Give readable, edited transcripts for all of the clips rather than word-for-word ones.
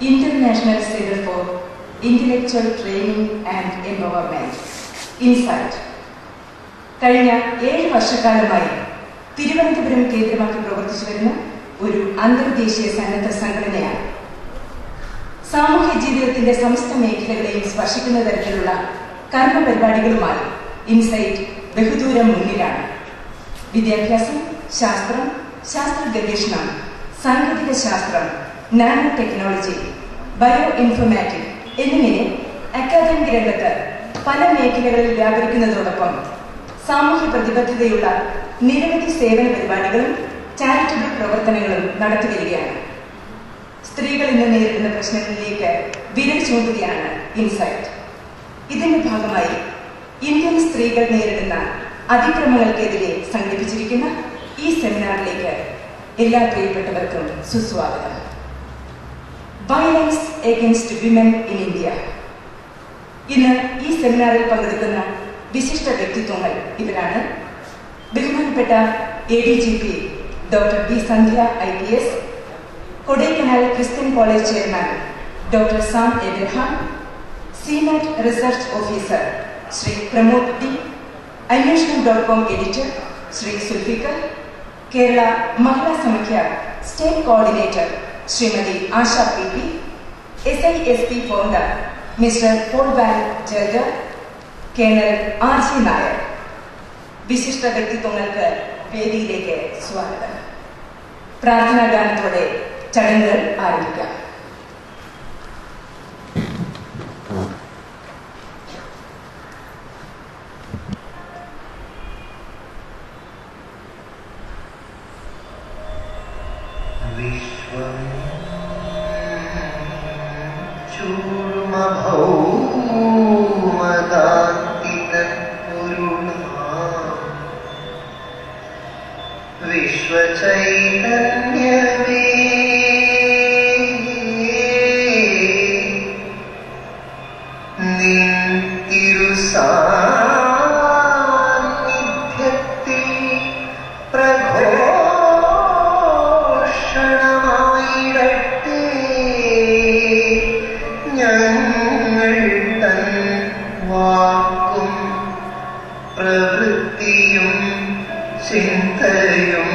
International Center for Intellectual Training and Empowerment, INSIGHT. കഴിഞ്ഞ 7 വർഷക്കാലമായി തിരുവനന്തപുരം കേന്ദ്രമാക്കി പ്രവർത്തിച്ചു വരുന്ന ഒരു അന്തർദേശീയ സന്നദ്ധ സംഘടനയാണ്. സാമൂഹ്യ ജീവിതത്തിന്റെ സമസ്ത മേഖലകളെയും സ്പർശിക്കുന്ന തരത്തിലുള്ള കർമ്മ പരിപാടികളുമായി ഇൻസൈറ്റ് ബഹുദൂരം മുന്നിലാണ്. വിദ്യാഭ്യാസം, ശാസ്ത്രം, ശാസ്ത്ര ഗവേഷണം, സാങ്കേതിക ശാസ്ത്രം, നാനോ ടെക്നോളജി, ബയോ ഇൻഫോർമാറ്റിക് എന്നിങ്ങനെ അക്കാദമിക് രംഗത്ത് പല മേഖലകളിൽ വ്യാപരിക്കുന്നതോടൊപ്പം സാമൂഹ്യ പ്രതിബദ്ധതയുള്ള നിരവധി സേവന പരിപാടികളും ചാരിറ്റബിൾ പ്രവർത്തനങ്ങളും നടത്തിവരികയാണ്. സ്ത്രീകൾ ഇന്ന് നേരിടുന്ന പ്രശ്നങ്ങളിലേക്ക് വിരൽ ചൂണ്ടുകയാണ് ഇൻസൈറ്റ്. ഇതിന്റെ ഭാഗമായി ഇന്ത്യൻ സ്ത്രീകൾ നേരിടുന്ന അതിക്രമങ്ങൾക്കെതിരെ സംഘടിപ്പിച്ചിരിക്കുന്ന ഈ സെമിനാറിലേക്ക് എല്ലാ പ്രിയപ്പെട്ടവർക്കും സുസ്വാഗതം. Violence against women in India. ഇന്ന് ഈ സെമിനാറിൽ പങ്കെടുക്കുന്ന വിശിഷ്ട വ്യക്തിത്വങ്ങൾ ഇവരാണ്: ബഹുമാനപ്പെട്ട ADGP doctor B. Sandhya IPS, Kodaikanal Christian college chairman doctor Sam Abraham, CNET research officer Shri Pramod D, അന്വേഷണം.com editor Shri Zulfikar, Kerala Mahila Samakhya state coordinator Shrimati Asha PP, SISP founder mister Paul Van ജർഗർ, കേണൽ RG നായർ. വിശിഷ്ട വ്യക്തിത്വങ്ങൾക്ക് വേദിയിലേക്ക് സ്വാഗതം. പ്രാർത്ഥനാ ഗാനത്തോടെ ചടങ്ങുകൾ ആരംഭിക്കാം. വിശ്വചൈതന്യമേ നിൻ തിരുസാന്നിധ്യത്തിൽ പ്രഘോഷണമായിടട്ടെ ഞങ്ങൾ തൻ വാക്കും പ്രവൃത്തിയും ചിന്തയും.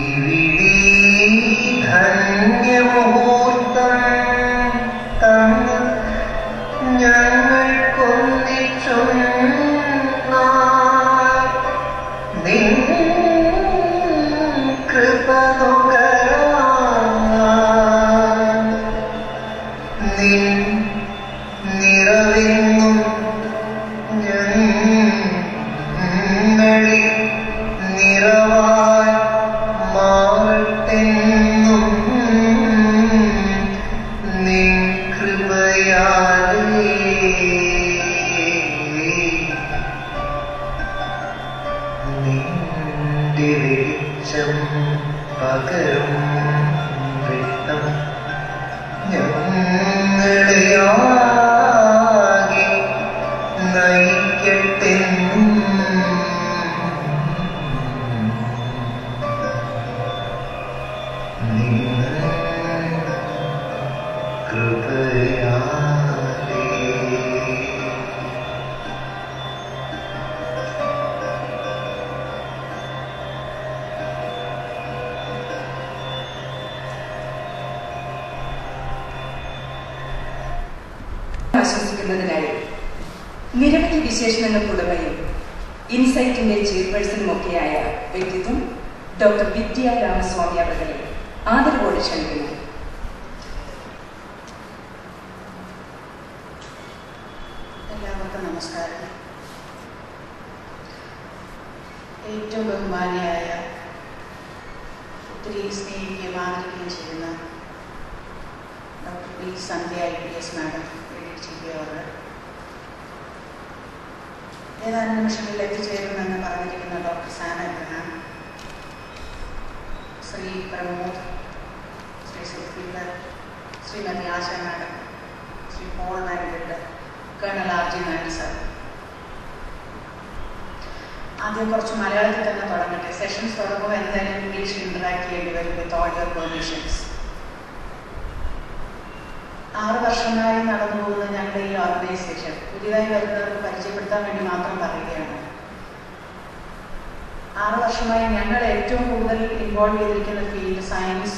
ഇവിടെ ധന്യമുഹൂർത്തം തന്ന് ഞങ്ങൾക്കൊന്നിച്ചും നിൻ കൃപ നുകരാൻ നിൻ നിറവെന്നും ഞങ്ങളിൽ നിറവാൻ മാറട്ടെന്നും നിൻ കൃപയാലേ. നിന്റെ വെളിച്ചം പകരും വെട്ടം ഞങ്ങളെയാകെ നയിക്കട്ടെന്നും കൃപയാലേ. ആശംസിക്കുന്നതിനായി നിരവധി വിശേഷണങ്ങൾക്കുടമയും ഇൻസൈറ്റിന്റെ ചെയർപേഴ്സണുമൊക്കെയായ വ്യക്തിത്വം ഡോക്ടർ വിദ്യ രാമസ്വാമി അവരെ ആദരവോടെ ക്ഷണിക്കുന്നു. എല്ലാവർക്കും നമസ്കാരം. ഏറ്റവും ബഹുമാനിയായ, ഒത്തിരി സ്നേഹിക്കുകയും ആദരിക്കുകയും ചെയ്യുന്ന doctor B. Sandhya IPS madam, ADGP അവർ ഏതാനും നിമിഷങ്ങളിൽ എത്തിച്ചേരുമെന്ന് പറഞ്ഞിരിക്കുന്ന doctor Sam Abraham, Shri Pramod, Shri Zulfikar, Shrimati Asha madam, Shri Paul Van ജർഗർ, കേണൽ RG നായർ സർ, ആദ്യം കുറച്ച് മലയാളത്തിൽ തന്നെ തുടങ്ങട്ടെ. സെഷൻസ് തുടങ്ങുമ്പോൾ എന്തായാലും ഇംഗ്ലീഷിൽ ഇന്ററാക്ട് ചെയ്യേണ്ടി വരും വിത്ത് ഓൾ യുവർ പെർമിഷൻസ്. 6 വർഷമായി നടന്നു പോകുന്ന ഞങ്ങളുടെ ഈ ഓർഗനൈസേഷൻ പുതിയതായി വരുന്നവർക്ക് പരിചയപ്പെടുത്താൻ വേണ്ടി മാത്രം പറയുകയാണ്. 6 വർഷമായി ഞങ്ങൾ ഏറ്റവും കൂടുതൽ ഇൻവോൾവ് ചെയ്തിരിക്കുന്ന field science,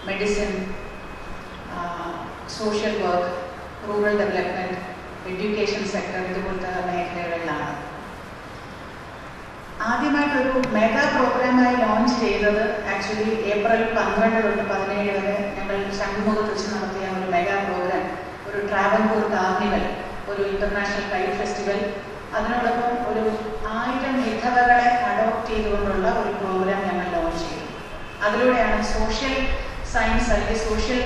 medicine, social work, rural development, education sector ഇതുപോലത്തെ മേഖലകളിലാണ്. ആദ്യമായിട്ടൊരു മെഗാ പ്രോഗ്രാമായി ലോഞ്ച് ചെയ്തത് ആക്ച്വലി ഏപ്രിൽ 12 തൊട്ട് 17 വരെ ഞങ്ങൾ ശംഖുമുഖത്ത് വെച്ച് നടത്തിയ ഒരു മെഗാ പ്രോഗ്രാം, ഒരു ട്രാവൻകൂർ കാർണിവൽ, ഒരു ഇന്റർനാഷണൽ കൈറ്റ് ഫെസ്റ്റിവൽ, അതിനോടൊപ്പം ഒരു 1000 വിധവകളെ അഡോപ്റ്റ് ചെയ്തുകൊണ്ടുള്ള ഒരു പ്രോഗ്രാം ഞങ്ങൾ ലോഞ്ച് ചെയ്തു. അതിലൂടെയാണ് സോഷ്യൽ സയൻസ് അല്ലെങ്കിൽ സോഷ്യൽ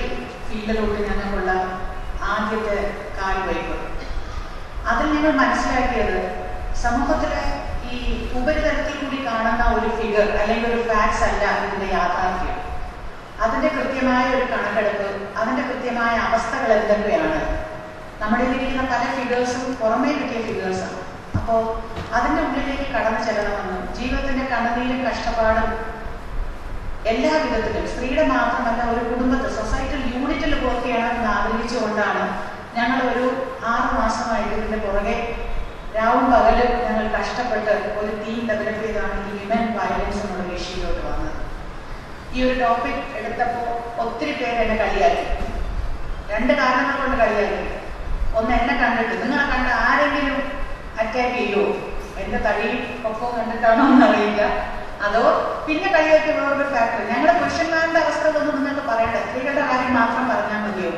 ഫീൽഡിലോട്ട് ഞങ്ങൾക്കുള്ള ആദ്യത്തെ കാൽവയ്പ്. അതിൽ ഞങ്ങൾ മനസ്സിലാക്കിയത് സമൂഹത്തിലെ ഈ ഉപരിതലത്തിൽ കൂടി കാണുന്ന ഒരു ഫിഗർ അല്ലെങ്കിൽ ഒരു ഫാക്ട്സ് അല്ല ഇതിന്റെ യാഥാർത്ഥ്യം. അതിന്റെ കൃത്യമായ ഒരു കണക്കെടുപ്പ്, അതിന്റെ കൃത്യമായ അവസ്ഥകൾ എന്തൊക്കെയാണ്. നമ്മുടെ ഇരിക്കുന്ന പല ഫിഗേഴ്സും പുറമേ കിട്ടിയ ഫിഗേഴ്സാണ്. അപ്പോൾ അതിന്റെ ഉള്ളിലേക്ക് കടന്നു ചെല്ലണമെന്നും ജീവിതത്തിന്റെ കണ്ണുനീരും കഷ്ടപ്പാടും എല്ലാ വിധത്തിലും സ്ത്രീയുടെ മാത്രമല്ല ഒരു കുടുംബത്തിൽ സൊസൈറ്റൽ യൂണിറ്റിൽ വർക്ക് ചെയ്യണമെന്ന് ആഗ്രഹിച്ചുകൊണ്ടാണ് ഞങ്ങൾ ഒരു 6 മാസമായിട്ട് ഇതിന്റെ പുറകെ രാവും പകലും ഞങ്ങൾ കഷ്ടപ്പെട്ട് ഒരു ടീം ഡെവലപ്പ് ചെയ്താണ് ഈ വിമൻ വയലൻസ് എന്നുള്ള വിഷയത്തിലോട്ട് വന്നത്. ഈ ഒരു ടോപ്പിക് എടുത്തപ്പോൾ ഒത്തിരി പേര് എന്നെ കളിയാക്കി. 2 കാരണങ്ങൾ കൊണ്ട് കളിയാക്കി. ഒന്ന്, എന്നെ കണ്ടിട്ട് നിങ്ങളെ കണ്ട ആരെങ്കിലും അറ്റാക്ക് ചെയ്യുമോ, എന്റെ തടിയും ഒപ്പം കണ്ടിട്ടാണോ എന്നറിയില്ല. അതോ പിന്നെ കളിയാക്കി വേറൊരു ഫാക്ടർ, ഞങ്ങളുടെ പുരുഷന്മാരുടെ അവസ്ഥകളൊന്നും നിങ്ങൾക്ക് പറയണ്ട, സ്ത്രീകളുടെ കാര്യം മാത്രം പറഞ്ഞാൽ മതിയോ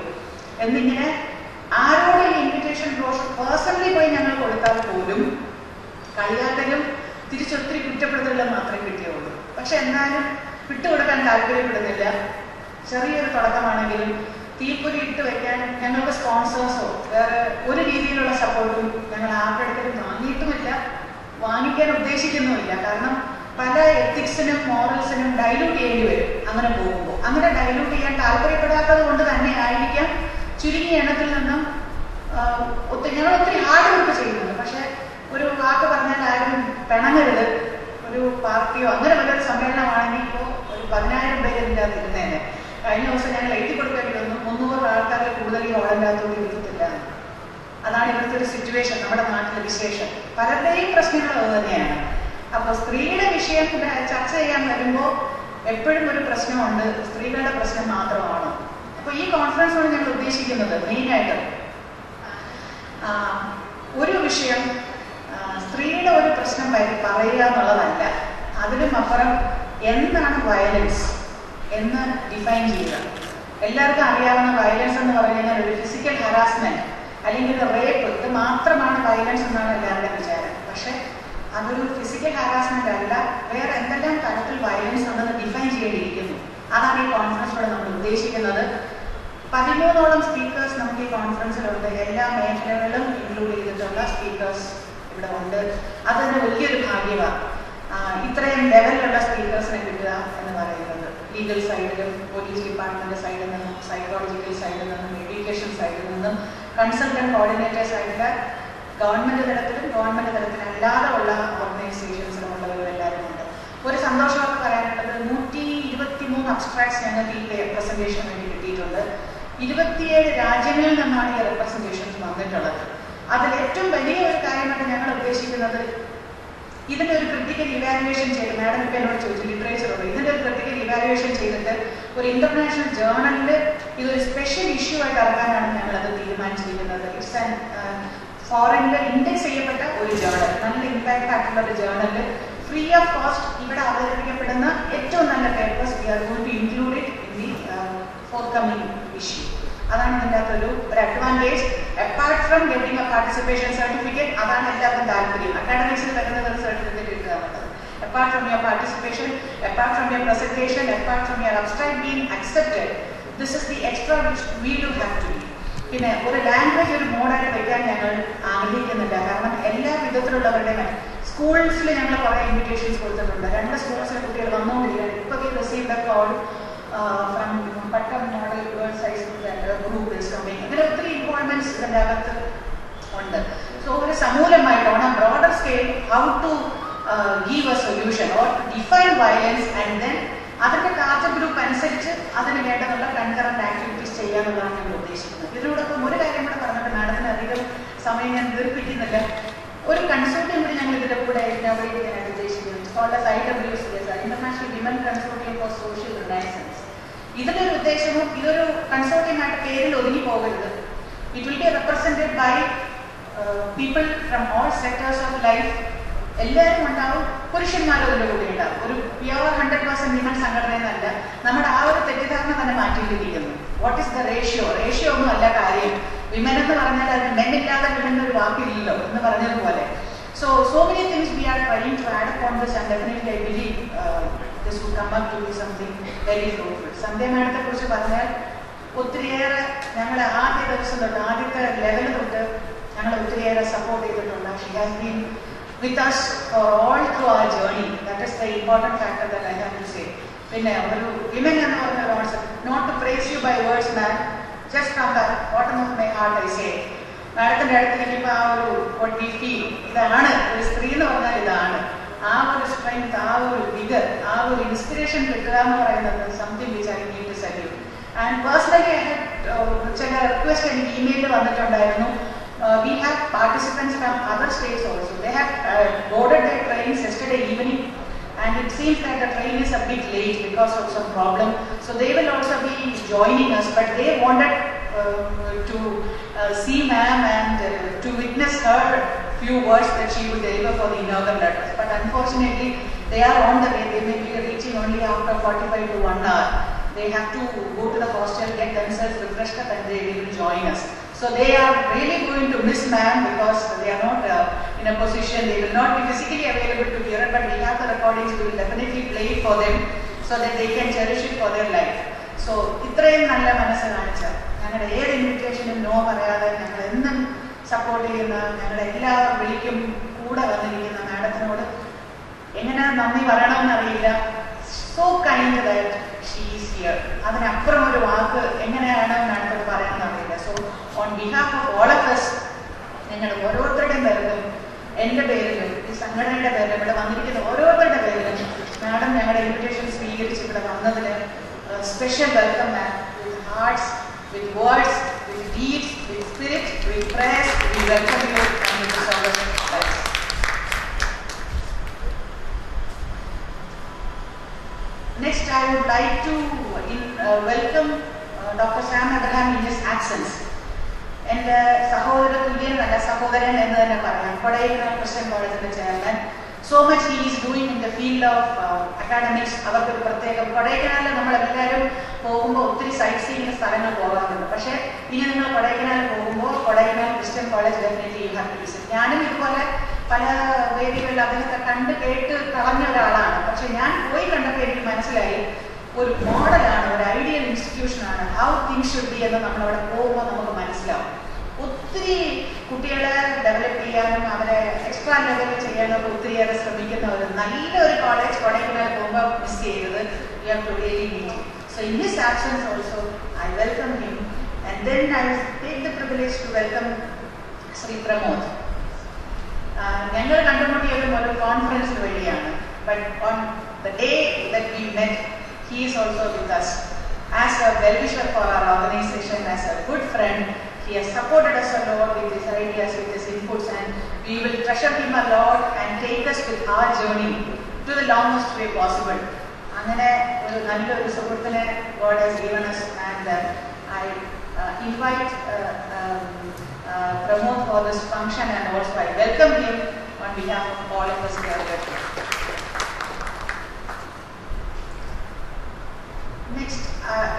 എന്നിങ്ങനെ ആരോടും ഈ ഇൻവിറ്റേഷൻ ബ്രോഷർ പേഴ്സണലി പോയി ഞങ്ങൾ കൊടുത്താൽ പോലും കളിയാക്കലും തിരിച്ചൊത്തിരി കുറ്റപ്പെടുത്തലും മാത്രമേ കിട്ടിയുള്ളൂ. പക്ഷെ എന്നാലും വിട്ടുകൊടുക്കാൻ താല്പര്യപ്പെടുന്നില്ല. ചെറിയൊരു തുടക്കമാണെങ്കിലും തീപ്പൊരി ഇട്ട് വെക്കാൻ ഞങ്ങൾക്ക് സ്പോൺസേഴ്സോ വേറെ ഒരു രീതിയിലുള്ള സപ്പോർട്ടും ഞങ്ങൾ ആർക്കെടുക്കലും വാങ്ങിയിട്ടുമില്ല, വാങ്ങിക്കാൻ ഉദ്ദേശിക്കുന്നുമില്ല. കാരണം പല എത്തിക്സിനും മോറൽസിനും ഡൈലൂട്ട് ചെയ്യേണ്ടി വരും അങ്ങനെ പോകുമ്പോൾ. അങ്ങനെ ഡൈലൂട്ട് ചെയ്യാൻ താല്പര്യപ്പെടാത്തത് കൊണ്ട് തന്നെ ആയിരിക്കാം ചുരുങ്ങിയ എണ്ണത്തിൽ നിന്നും ഞങ്ങൾ ഒത്തിരി ഹാർഡ് വർക്ക് ചെയ്യുന്നുണ്ട്. പക്ഷെ ഒരു വാക്ക് പറഞ്ഞാൽ ആരും പിണങ്ങരുത്. ഒരു പാർട്ടിയോ അങ്ങനെ വല്ലൊരു സമ്മേളനമാണെങ്കിൽ ഇപ്പോൾ ഒരു 10,000 പേര് ഇതിൻ്റെ അകത്ത് ഇരുന്നേനെ. കഴിഞ്ഞ ദിവസം ഞങ്ങൾ എഴുതി കൊടുക്കേണ്ടി വന്നു 300 ആൾക്കാരെ കൂടുതൽ ഈ ഓളിൻ്റെ അകത്തോട് ഇരുത്തില്ല. അതാണ് ഇവിടുത്തെ ഒരു സിറ്റുവേഷൻ, നമ്മുടെ നാട്ടിലെ വിശേഷം. പലരുടെയും പ്രശ്നങ്ങൾ അത് തന്നെയാണ്. അപ്പോൾ സ്ത്രീയുടെ വിഷയം ചർച്ച ചെയ്യാൻ വരുമ്പോൾ എപ്പോഴും ഒരു പ്രശ്നമുണ്ട്, സ്ത്രീകളുടെ പ്രശ്നം മാത്രമാണോ. അപ്പോൾ ഈ കോൺഫറൻസോട് ഞങ്ങൾ ഉദ്ദേശിക്കുന്നത് മെയിനായിട്ട് ഒരു വിഷയം സ്ത്രീയുടെ ഒരു പ്രശ്നം പറയുക എന്നുള്ളതല്ല, അതിലും അപ്പുറം എന്താണ് വയലൻസ് എന്ന് ഡിഫൈൻ ചെയ്യുക. എല്ലാവർക്കും അറിയാവുന്ന വയലൻസ് എന്ന് പറഞ്ഞാൽ ഒരു ഫിസിക്കൽ ഹറാസ്മെന്റ് അല്ലെങ്കിൽ റേപ്പ്, ഇത് മാത്രമാണ് വയലൻസ് എന്നാണ് എല്ലാവരുടെയും വിചാരം. പക്ഷെ അതൊരു ഫിസിക്കൽ ഹാരാസ്മെന്റ് അല്ല, വേറെ എന്തെല്ലാം തരത്തിൽ വയലൻസ് ഉണ്ടെന്ന് ഡിഫൈൻ ചെയ്യേണ്ടിയിരിക്കുന്നു. അതാണ് ഈ കോൺഫറൻസിലൂടെ നമ്മൾ ഉദ്ദേശിക്കുന്നത്. 13ഓളം സ്പീക്കേഴ്സ് നമുക്ക് ഈ കോൺഫറൻസിലുണ്ട്. എല്ലാ മേഖലകളിലും ഇൻക്ലൂഡ് ചെയ്തിട്ടുള്ള സ്പീക്കേഴ്സ് ഇവിടെ ഉണ്ട്. അതൊരു വലിയൊരു ഭാഗ്യമാണ്. ഇത്രയും ലെവലിലുള്ള സ്പീക്കേഴ്സിനെ കിട്ടുക എന്ന് പറയുന്നത് ലീഗൽ സൈഡിലും പോലീസ് ഡിപ്പാർട്ട്മെന്റ് സൈഡിൽ നിന്നും സൈക്കോളജിക്കൽ സൈഡിൽ നിന്നും എഡ്യൂക്കേഷൻ സൈഡിൽ നിന്നും കൺസൾട്ടന്റ് കോർഡിനേറ്റേഴ്സ് ആയിട്ടുള്ള ഗവൺമെന്റ് തലത്തിലും ഗവൺമെന്റ് തലത്തിലല്ലാതെ ഉള്ള ഓർഗനൈസേഷൻസിലുള്ളവരെല്ലാവരും ഉണ്ട്. ഒരു സന്തോഷമൊക്കെ പറയാനുള്ളത് 123 അബ്സ്ട്രാക്ട്സ് ഞങ്ങൾക്ക് ഈ റെപ്രസെന്റേഷൻ വേണ്ടി കിട്ടിയിട്ടുണ്ട്. 27 രാജ്യങ്ങളിൽ നിന്നാണ് ഈ റെപ്രസെന്റേഷൻസ് വന്നിട്ടുള്ളത്. അതിൽ ഏറ്റവും വലിയ ഒരു കാര്യമായിട്ട് ഞങ്ങൾ ഉദ്ദേശിക്കുന്നത് ഇതിന്റെ ഒരു ക്രിട്ടിക്കൽ ഇവാലുവേഷൻ ചെയ്ത്, മാഡം ഇപ്പം എന്നോട് ചോദിച്ചു ലിറ്ററേച്ചറുണ്ട്, ഇതിന്റെ ഒരു ക്രിട്ടിക്കൽ ഇവാലുവേഷൻ ചെയ്തിട്ട് ഒരു ഇന്റർനാഷണൽ ജേർണലിൽ ഇതൊരു സ്പെഷ്യൽ ഇഷ്യൂ ആയിട്ട് ഇറക്കാനാണ് ഞങ്ങളത് തീരുമാനിച്ചിരിക്കുന്നത്. ഇറ്റ്സ് ആൻ ഫോറിനിൽ ഇൻഡെക്സ് ചെയ്യപ്പെട്ട ഒരു ജേർണൽ, നല്ല ഇമ്പാക്ട് ആയിട്ടുള്ള ഒരു ജേർണലിൽ ഫ്രീ ഓഫ് കോസ്റ്റ് ഇവിടെ അവതരിപ്പിക്കപ്പെടുന്ന ഏറ്റവും നല്ല papers we are going to include it in the forthcoming issue. അതാണ് ഇതിൻ്റെ അകത്തൊരു advantage. Apart from getting a participation certificate, അതാണ് എല്ലാവർക്കും താല്പര്യം. അക്കാഡമിക്സിൽ വരുന്നത് ഒരു സർട്ടിഫിക്കറ്റ് കിട്ടുക എന്നുള്ളത്. Apart from your participation, apart from your presentation, apart from your abstract being accepted, this is the extra which we do have to do. പിന്നെ ഒരു language ഒരു മോഡായിട്ട് വയ്ക്കാൻ ഞങ്ങൾ ആഗ്രഹിക്കുന്നില്ല. കാരണം എല്ലാ വിധത്തിലുള്ളവരുടെ സ്കൂൾസിൽ ഞങ്ങൾ കുറേ ഇൻവിറ്റേഷൻസ് കൊടുത്തിട്ടുണ്ട്. 2 സ്കൂൾസിലെ കുട്ടികൾ വന്നുകൊണ്ടിരിക്കുകയാണ്. ഇപ്പോൾ we received a call from Pattom model girls high school group is coming. അങ്ങനെ ഒത്തിരി ഇൻവോൾവ്മെന്റ്സ് ഇതിൻ്റെ അകത്ത് ഉണ്ട്. സോ ഒരു സമൂലമായിട്ട് on a broader scale how to give a solution or to define violence and then അതിന്റെ ടാർഗറ്റ് ഗ്രൂപ്പ് അനുസരിച്ച് അതിന് വേണ്ടതുള്ള കൺകറന്റ് ആക്ടിവിറ്റീസ് ചെയ്യാനുള്ളതാണ് ഞങ്ങൾ ഉദ്ദേശിക്കുന്നത്. ഇതിനോടൊപ്പം ഒരു കാര്യം കൂടെ പറഞ്ഞിട്ട് മാഡത്തിന് അധികം സമയം ഞാൻ ദീർഘിപ്പിക്കുന്നില്ല. ഒരു കൺസോർട്ടിയം കൂടി ഞങ്ങൾ ഇതിന്റെ കൂടെ ഇന്നോവേറ്റ് ചെയ്യാനായിട്ട് ഉദ്ദേശിക്കുന്നത്. International women consortium for social renaissance. ഇതിന്റെ ഒരു ഉദ്ദേശവും ഇതൊരു കൺസോർട്ടിയമായിട്ട് പേരിൽ ഒതുങ്ങി പോകരുത്. It will be represented by people from all sectors of life. എല്ലാവരും ഉണ്ടാവും, പുരുഷന്മാരും അതിൻ്റെ കൂടെ ഉണ്ടാവും. ഒരു പ്യുവർ 100% വിമൻ സംഘടന എന്നല്ല. നമ്മുടെ ആ ഒരു തെറ്റിദ്ധാരണ തന്നെ മാറ്റിയിരിക്കുന്നു. What is the ratio? Ratio ഒന്നും അല്ല കാര്യം. വിമൻ എന്ന് പറഞ്ഞാൽ അതിന് മെന്നില്ലാതെ വിമൻ ഒരു വാക്കില്ലല്ലോ എന്ന് പറഞ്ഞതുപോലെ. So many things we are trying to add upon this, and definitely I believe this will come up to be something very fruitful. സന്ധ്യ മാഡത്തെ കുറിച്ച് പറഞ്ഞാൽ ഒത്തിരിയേറെ ഞങ്ങൾ ആദ്യ ദിവസം തൊട്ട് ആദ്യത്തെ ലെവൽ തൊട്ട് ഞങ്ങൾ ഒത്തിരിയേറെ സപ്പോർട്ട് ചെയ്തിട്ടുണ്ട്. She has been with us for all through our journey. That is the important factor that I have to say. പിന്നെ ഒരു വിമൻ എന്ന് പറഞ്ഞ concept, not to praise you by words man, just from the bottom of my heart I say. മാഡത്തിന്റെ അടുത്തിരിക്കുമ്പോൾ ആ ഒരു what we feel, ഇതാണ് ഒരു സ്ത്രീ എന്ന് പറഞ്ഞാൽ ഇതാണ്. ആ ഒരു സ്ട്രെങ്ത്, ആ ഒരു വിഗർ, ആ ഒരു ഇൻസ്പിറേഷൻ കിട്ടുക എന്ന് പറയുന്നത് something which I need to salute. And personally I had ചില റിക്വസ്റ്റ് എനിക്ക് ഇമെയിലിൽ വന്നിട്ടുണ്ടായിരുന്നു. We have participants from other states also. They have boarded their trains yesterday evening, and it seems that the train is a bit late because of some problem. So they will also be joining us, but they wanted to see ma'am and to witness her few words that she would deliver for the inaugural letters. But unfortunately, they are on the way. They may be reaching only after 45 to 1 hour. They have to go to the hostel, get themselves refreshed up, and they will join us. So they are really going to miss ma'am because they are not in a position, they will not be physically available to hear it, but we have the recordings, we will definitely play it for them so that they can cherish it for their life. So ഇത്രയും നല്ല മനസ്സ് കാണിച്ച ഞങ്ങളുടെ ഏത് ഇൻവിറ്റേഷനും no പറയാതെ ഞങ്ങൾ എന്നും support ചെയ്യുന്ന ഞങ്ങളുടെ എല്ലാ വിളിക്കും കൂടെ വന്നിരിക്കുന്ന മാഡത്തിനോട് എങ്ങനെ നന്ദി പറയണമെന്നറിയില്ല. So kind that she is here. അതിനപ്പുറം ഒരു വാക്ക് എങ്ങനെയാണ് മാഡത്തോട് പറയണമെന്നറിയില്ല. So on behalf of all of us, നിങ്ങൾ ഓരോരുത്തരുടെയും പേരിലും എൻ്റെ പേരിലും ഈ സംഘടനയുടെ പേരിലും ഇവിടെ വന്നിരിക്കുന്ന ഓരോരുത്തരുടെ പേരിലും മാഡം ഞങ്ങളുടെ ഇൻവിറ്റേഷൻ സ്വീകരിച്ച് ഇവിടെ വന്നതിന് special welcome ma'am. With hearts, with words, with deeds, with spirit, with prayers, we welcome you and with so much life. Next, I would like to welcome Dr. Sam Abraham in his absence. എൻ്റെ സഹോദര തുല്യനല്ല, സഹോദരൻ എന്ന് തന്നെ പറയാം. Kodaikanal Christian കോളേജിന്റെ chairman. So much he is doing in the field of academics. അവർക്കൊരു പ്രത്യേകം കൊടൈക്കനാലിൽ നമ്മളെല്ലാവരും പോകുമ്പോൾ ഒത്തിരി സൈറ്റ് സീയിങ് സ്ഥലങ്ങൾ പോകാറുണ്ട്. പക്ഷേ ഇനി നിങ്ങൾ കൊടൈക്കനാലിൽ പോകുമ്പോൾ Kodaikanal Christian college definitely you have to visit. ഞാനും ഇതുപോലെ പല വേദികളിൽ അദ്ദേഹത്തെ കണ്ട് കേട്ട് കളഞ്ഞ ഒരാളാണ്. പക്ഷെ ഞാൻ പോയി കണ്ടപ്പോൾ എനിക്ക് മനസ്സിലായി ഒരു മോഡലാണ്, ഒരു ഐഡിയൽ ഇൻസ്റ്റിറ്റ്യൂഷനാണ്. ഹൗ തിങ്സ് ഷുഡ് ബി എന്ന് നമ്മളവിടെ പോകുമ്പോൾ നമുക്ക് മനസ്സിലാവും. ഒത്തിരി കുട്ടികളെ ഡെവലപ്പ് ചെയ്യാനും അവരെ എക്സ്ട്രാ ലെവലിൽ ചെയ്യാനും ഒത്തിരിയേറെ ശ്രമിക്കുന്ന ഒരു നല്ലൊരു കോളേജ് കൊടൈക്കനാൽ പോകുമ്പോൾ മിസ് ചെയ്തത്. You have to really meet. So in his absence also I welcome him. And then I take the privilege to welcome Shri Pramod. ഞങ്ങൾ കണ്ടുമുട്ടിയതും ഒരു കോൺഫറൻസിന് വഴിയാണ്. But on the day that we met, he is also with us as a well-wisher for our organization, as a good friend. He has supported us a lot with his ideas, with his inputs, and we will treasure him a lot and take us with our journey to the longest way possible. അങ്ങനെ ഒരു നല്ലൊരു സുഹൃത്തിനെ God has given us, and I invite Pramod for this function, and also I welcome him on behalf of all of us here. Next,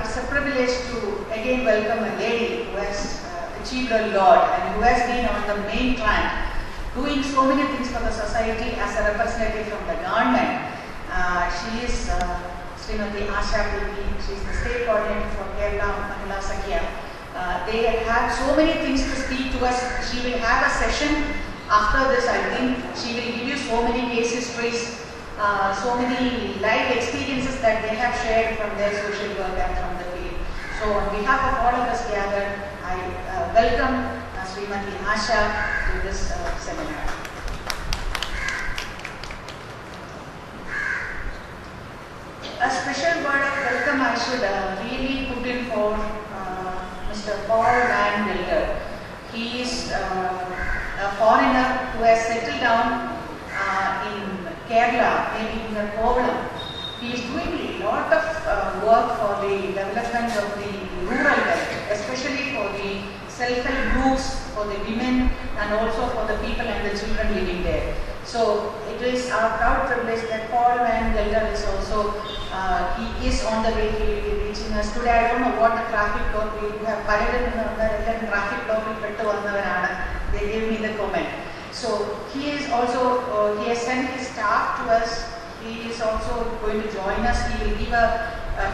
it's a privilege to again welcome a lady who has achieved a lot and who has been on the main track, doing so many things for the society as a representative from the government. She is Srimati Asha Puri. She is the state coordinator for Kerala Mahila Sakhya. They have so many things to speak to us. She will have a session after this. I think she will give you so many case histories, so many life experiences that they have shared from their social work and from the field. So on behalf of all of us gathered, I welcome Srimati Asha to to this seminar. A special word of welcome I should really put in for Mr. Paul Van Gelder. He is a foreigner who has settled down in Kerala, maybe in Kovalam. He is doing a lot of work for the development of the rural belt, especially for the self-help groups, for the women, and also for the people and the children living there. So it is our proud privilege that Paul Van Gelder is also, he is on the way, he will be reaching us today. I don't know what the traffic law, we have parallel traffic law, they gave me the comment. So he is also, he has sent his staff to us. He is also going to join us. He will give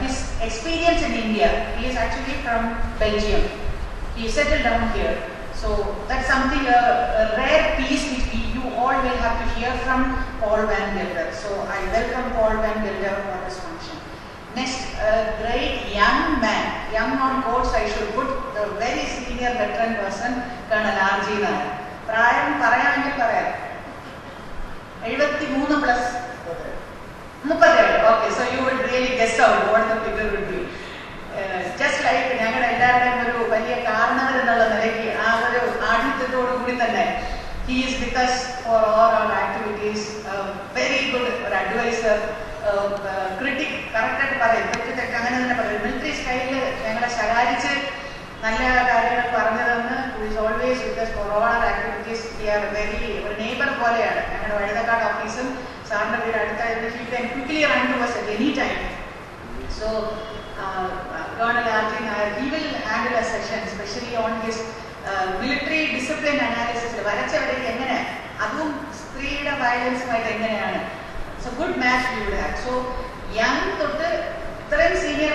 his experience in India. He is actually from Belgium. He settled down here. So that's something, a rare piece which you all will have to hear from Paul Van Gelder. So I welcome Paul Van Gelder for this function. Next, a great young man, young on quotes I should put, the very senior veteran person, Colonel R.G. Nair. Prayam Parayangil Parayam. 73 plus. 37. Okay, so you would really guess out what the figure would be. Just like he is with us for all our activities, very good advisor, critic, military style, who is always with us for all our activities. We are very neighbor officer, he can quickly run to us at any time. So Colonel R.G. Nair, he will handle a session especially on his military discipline analysis. Violence. It's a good match we would have. So young senior,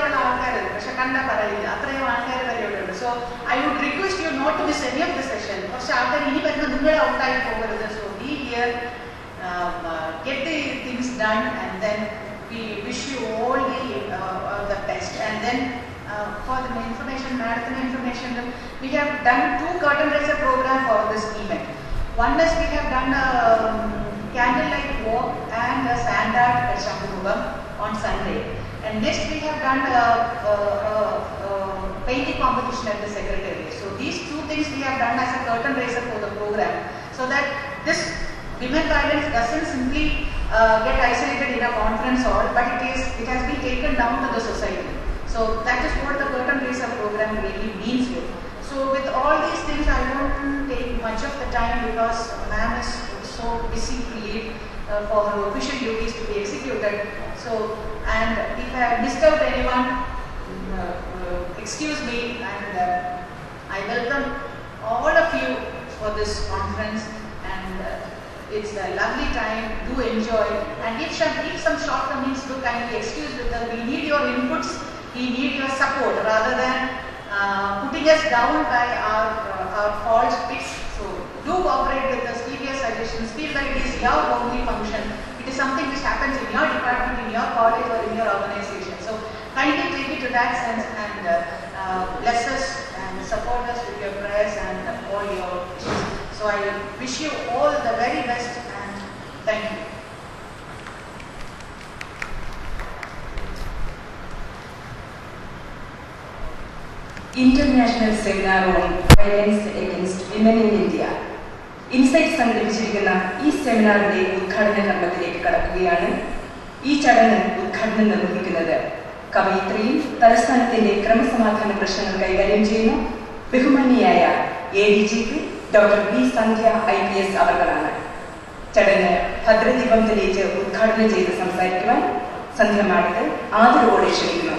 so I would request you not to miss any of the session. So be here, get the things done, and then we wish you all the best. And then for the information, marathon information, we have done 2 curtain raiser program for this event. One is we have done a candlelight walk and a sand art at Shambhagam on Sunday. And next we have done a painting competition at the Secretariat. So these 2 things we have done as a curtain raiser for the program, so that this women violence doesn't simply get isolated in a conference hall, but it has been taken down to the society. So that is what the curtain raiser program really means here. So with all these things, I won't take much of the time because ma'am is so busy to leave for her official duties to be executed. So, and if I have missed out anyone, excuse me, and I welcome all of you for this conference, and it's a lovely time. Do enjoy, and if some shortcomings, do kindly excuse with us. We need your inputs, we need your support rather than putting us down by our false picks. So do cooperate with us, give your suggestions, feel that it is your only function. It is something which happens in your department, in your college or in your organization. So kindly take it to that sense and bless us and support us with your prayers and all your wishes. So I wish you all the very best and thank you. International Seminar on Violence Against Women in India. Insight സംഘടിപ്പിച്ചിരിക്കുന്ന ഈ സെമിനാറിന്റെ ഉദ്ഘാടന കർമ്മത്തിലേക്ക് കടക്കുകയാണ്. ഈ ചടങ്ങ് ഉദ്ഘാടനം നിർവഹിക്കുന്നത് കവയിത്രിയും തലസ്ഥാനത്തിന്റെ ക്രമസമാധാന പ്രശ്നങ്ങൾ കൈകാര്യം ചെയ്യുന്ന ബഹുമാന്യയായ ADGP doctor B. Sandhya IPS അവർകളാണ്. ചടങ്ങ് ഭദ്രദീപം തെളിയിച്ച് ഉദ്ഘാടനം ചെയ്ത് സംസാരിക്കുവാൻ സന്ധ്യ മാഡത്തെ ആദരവോടെ ക്ഷണിക്കുന്നു.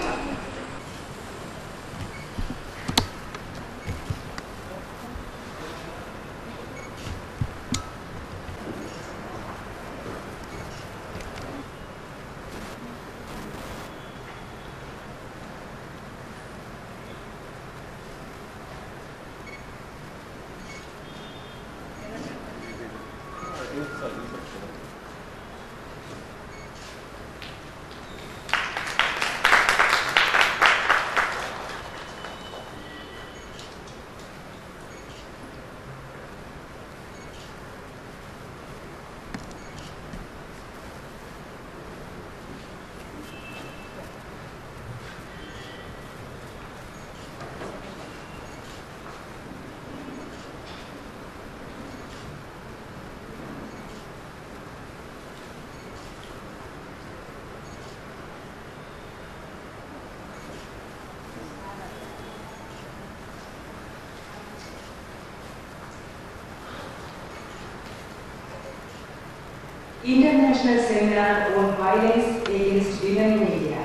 International seminar on violence against women in India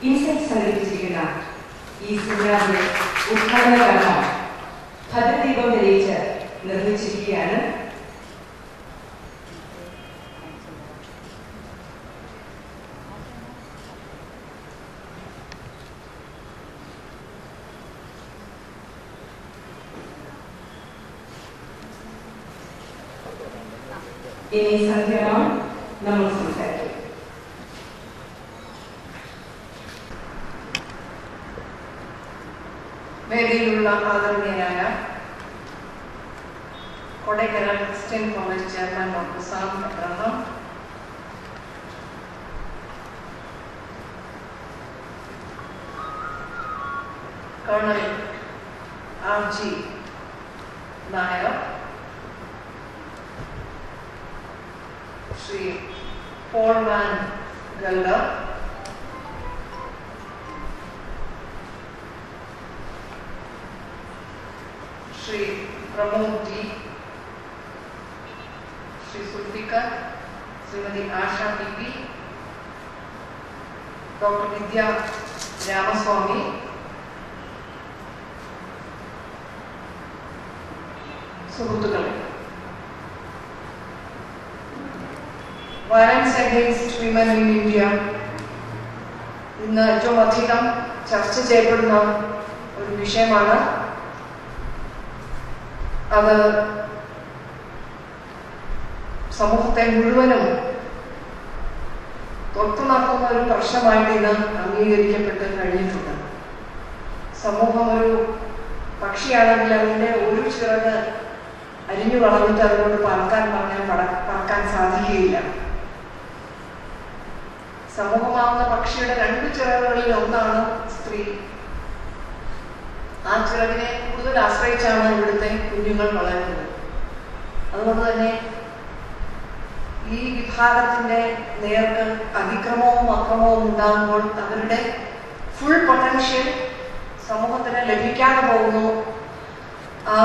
insight സംഘടിപ്പിച്ചിരിക്കുന്ന ഈ സെമിനാറിന്റെ ഉദ്ഘാടന കർമ്മം ഭദ്രദീപം തെളിയിച്ച് നിർവഹിച്ചിരിക്കുകയാണ്. ഇനി സന്ധ്യമാണ് നമ്മൾ സംസാരിക്കും. വേദിയിലുള്ള ആദരണീയനായ Kodaikanal Christian college chairman doctor Sam Abraham, colonel RG Nair, Shri Paul Van Gelder, Shri Pramod ji, Shri Zulfikar, Shrimati Asha PP, doctor Vidya Ramaswamy, സുഹൃത്തുക്കളെ, violence against women in India ഇന്ന് ഏറ്റവും അധികം ചർച്ച ചെയ്യപ്പെടുന്ന ഒരു വിഷയമാണ്. അത് സമൂഹത്തെ മുഴുവനും തൊട്ടുനടക്കുന്ന ഒരു പ്രശ്നമായിട്ട് ഇന്ന് അംഗീകരിക്കപ്പെട്ട് കഴിഞ്ഞിട്ടുണ്ട്. സമൂഹം ഒരു പക്ഷിയാണെങ്കിൽ അതിൻ്റെ ഒരു ചിറക് അരിഞ്ഞു കളഞ്ഞിട്ട് അതിനോട് പറക്കാൻ പറഞ്ഞാൽ പറക്കാൻ സാധിക്കുകയില്ല. സമൂഹമാകുന്ന പക്ഷിയുടെ 2 ചിറകുകളിൽ ഒന്നാണ് സ്ത്രീ. ആ ചിറകിനെ കൂടുതൽ ആശ്രയിച്ചാണ് ഇവിടുത്തെ കുഞ്ഞുങ്ങൾ വളരുന്നത്. അതുകൊണ്ട് തന്നെ ഈ വിഭാഗത്തിന്റെ നേർക്ക് അതിക്രമവും അക്രമവും ഉണ്ടാകുമ്പോൾ അവരുടെ ഫുൾ പൊട്ടൻഷ്യൽ സമൂഹത്തിന് ലഭിക്കാതെ പോകുന്നു. ആ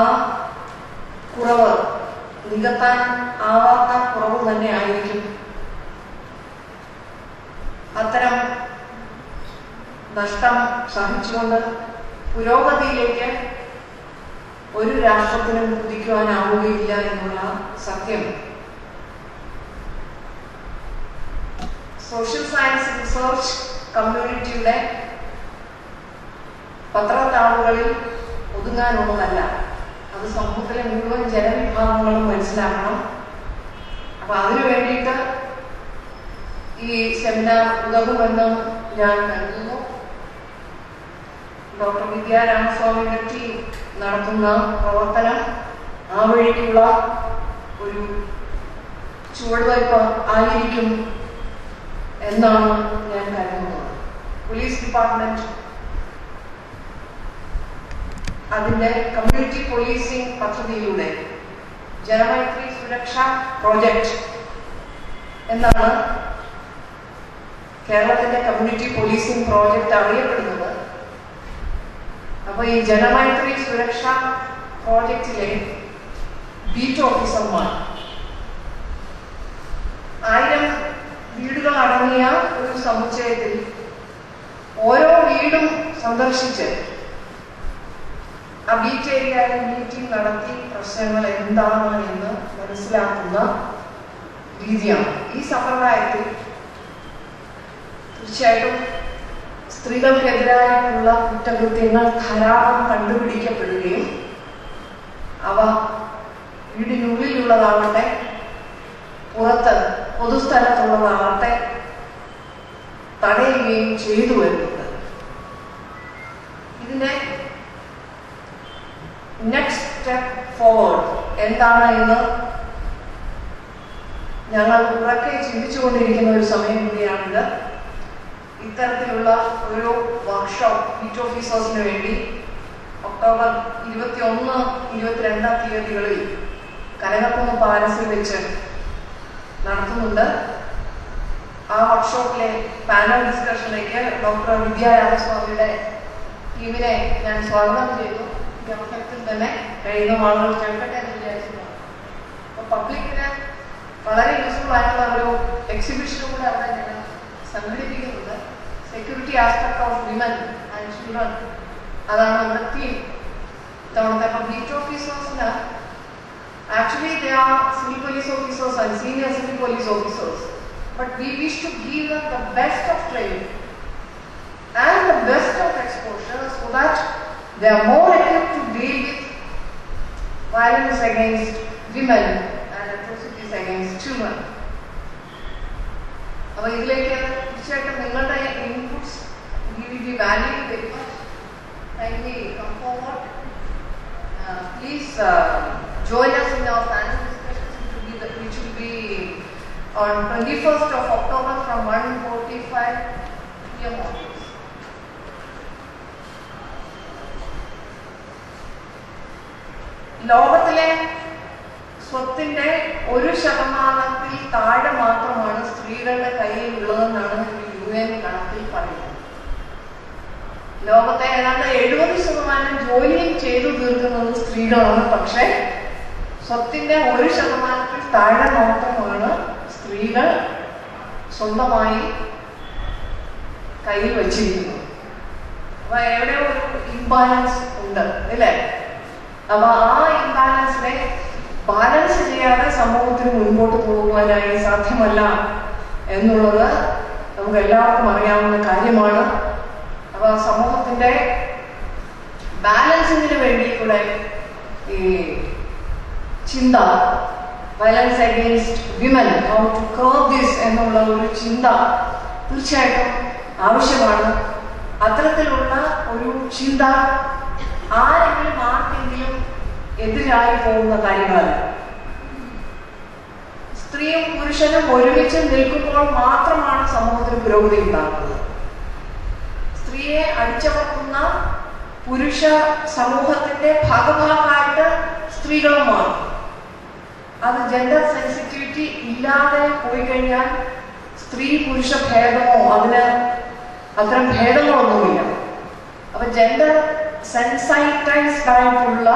കുറവ് നികത്താൻ ആവാത്ത കുറവ് തന്നെ ആയിരിക്കും. അത്തരം നഷ്ടം സഹിച്ചുകൊണ്ട് പുരോഗതിയിലേക്ക് ഒരു രാഷ്ട്രത്തിനും കുതിക്കുവാനാവുകയില്ല എന്നുള്ള സത്യം സോഷ്യൽ സയൻസ് റിസർച്ച് കമ്മ്യൂണിറ്റിയുടെ പത്രത്താളുകളിൽ ഒതുങ്ങാനുള്ളതല്ല. അത് സമൂഹത്തിലെ മുഴുവൻ ജനവിഭാഗങ്ങളും മനസ്സിലാക്കണം. അപ്പൊ അതിനു വേണ്ടിയിട്ട് ഈ സെമിനാർ ഉതകുമെന്ന് ഞാൻ കരുതുന്നു. ഡോക്ടർ വിദ്യ രാമസ്വാമിയുടെ ടീം നടത്തുന്ന പ്രവർത്തനം ആ വഴിക്കുള്ള ഒരു ചുവടുവയ്പ് ആയിരിക്കും എന്നാണ് ഞാൻ കരുതുന്നത്. പോലീസ് ഡിപ്പാർട്ട്മെന്റ് അതിന്റെ കമ്മ്യൂണിറ്റി പോലീസിംഗ് പദ്ധതിയിലൂടെ ജനമൈത്രി സുരക്ഷാ പ്രോജക്റ്റ് എന്നാണ് കേരളത്തിന്റെ കമ്മ്യൂണിറ്റി പോലീസിംഗ് പ്രോജക്റ്റ് അറിയപ്പെടുന്നത്. അപ്പൊ ഈ ജനമൈത്രി സുരക്ഷാ പ്രോജക്റ്റിലെ ബീറ്റ് ഓഫീസർമാർ 1000 വീടുകൾ അടങ്ങിയ ഒരു സമുച്ചയത്തിൽ ഓരോ വീടും സന്ദർശിച്ച് ആ ബീറ്റ് ഏരിയയിൽ മീറ്റിംഗ് നടത്തി പ്രശ്നങ്ങൾ എന്താണ് എന്ന് മനസ്സിലാക്കുന്ന രീതിയാണ്. ഈ സമ്പ്രദായത്തിൽ തീർച്ചയായിട്ടും സ്ത്രീകൾക്കെതിരായിട്ടുള്ള കുറ്റകൃത്യങ്ങൾ ധാരാളം കണ്ടുപിടിക്കപ്പെടുകയും അവ വീടിനുള്ളിലുള്ളതാവട്ടെ പുറത്ത് പൊതുസ്ഥലത്തുള്ളതാവട്ടെ തടയുകയും ചെയ്തു വരുന്നുണ്ട്. ഇതിന്റെ നെക്സ്റ്റ് സ്റ്റെപ്പ് ഫോർവേഡ് എന്താണ് എന്ന് ഞങ്ങൾ ഉറക്കെ ചിന്തിച്ചുകൊണ്ടിരിക്കുന്ന ഒരു സമയം കൂടിയാണിത്. ഇത്തരത്തിലുള്ള ഒരു വർക്ക്ഷോപ്പ് ബീറ്റ് ഓഫീസേഴ്സിന് വേണ്ടി ഒക്ടോബർ 21, 22 തീയതികളിൽ കനകക്കുന്ന് പാലസിൽ വെച്ച് നടത്തുന്നുണ്ട്. ആ വർക്ക്ഷോപ്പിലെ പാനൽ ഡിസ്കഷനിലേക്ക് ഡോക്ടർ വിദ്യ രാമസ്വാമിയുടെ ടീമിനെ ഞാൻ സ്വാഗതം ചെയ്തു. ഈ അവസരത്തിൽ തന്നെ കഴിയുന്ന ആളുകൾ കേൾക്കട്ടെ എന്ന് വിചാരിച്ചിട്ടുണ്ട്. അപ്പൊ പബ്ലിക്കിന് വളരെ യൂസ്ഫുൾ ആയിട്ടുള്ള ഒരു എക്സിബിഷനും കൂടെ അവിടെ ഞങ്ങൾ സംഘടിപ്പിക്കുന്നുണ്ട്. Security aspect of women and children, അതാണ് നമ്മുടെ തീം ഇത്തവണത്തെ. അപ്പം ബീറ്റ് ഓഫീസേഴ്സിന് actually they are civil police officers and senior civil police officers, but we wish to give them the best of training and the best of exposure so that they are more equipped to deal with violence against women and atrocities against children. അപ്പോൾ ഇതിലേക്ക് തീർച്ചയായിട്ടും നിങ്ങളുടെ inputs will be valued very much. Kindly come forward. Please join us in our panel discussions which will be on 21st of October from 1:45 p.m. onwards. ലോകത്തിലെ സ്വത്തിന്റെ 1% താഴെ മാത്രമാണ് സ്ത്രീകളുടെ കയ്യിൽ ഉള്ളതെന്നാണ് UN കണക്കിൽ പറയുന്നത്. ലോകത്തെ ഏതാണ്ട് 70% ജോലിയും ചെയ്തു തീർക്കുന്നത് സ്ത്രീകളാണ്. പക്ഷെ സ്വത്തിന്റെ 1% താഴെ മാത്രമാണ് സ്ത്രീകൾ സ്വന്തമായി കയ്യിൽ വച്ചിരിക്കുന്നത്. അപ്പൊ എവിടെയോ ഒരു ഇംബാലൻസ് ഉണ്ട് അല്ലേ? അപ്പൊ ആ ഇംബാലൻസിനെ ബാലൻസ് ചെയ്യാതെ സമൂഹത്തിന് മുൻപോട്ട് പോകുവാനായി സാധ്യമല്ല എന്നുള്ളത് നമുക്ക് എല്ലാവർക്കും അറിയാവുന്ന കാര്യമാണ്. അപ്പൊ സമൂഹത്തിന്റെ ബാലൻസിങ്ങിന് വേണ്ടി കൂടെ ഈ ചിന്ത, violence against women, how to curb this എന്നുള്ള ഒരു ചിന്ത തീർച്ചയായിട്ടും ആവശ്യമാണ്. അത്തരത്തിലുള്ള ഒരു ചിന്ത ആരെങ്കിലും ആർക്കെങ്കിലും എതിരായി പോകുന്ന കാര്യങ്ങളല്ല. സ്ത്രീയും പുരുഷനും ഒരുമിച്ച് നിൽക്കുമ്പോൾ മാത്രമാണ് സമൂഹത്തിന് പുരോഗതി ഉണ്ടാകുന്നത്. സ്ത്രീയെ അടിച്ചമർത്തുന്ന പുരുഷ സമൂഹത്തിന്റെ ഭാഗമായിട്ട് സ്ത്രീകളും മാറും. അത് ജെൻഡർ സെൻസിറ്റിവിറ്റി ഇല്ലാതെ പോയി കഴിഞ്ഞാൽ സ്ത്രീ പുരുഷ ഭേദമോ അതിന് അത്തരം ഭേദങ്ങളൊന്നുമില്ല. അപ്പൊ ജെൻഡർ സെൻസൈറ്റൈസ്ഡ് ആയിട്ടുള്ള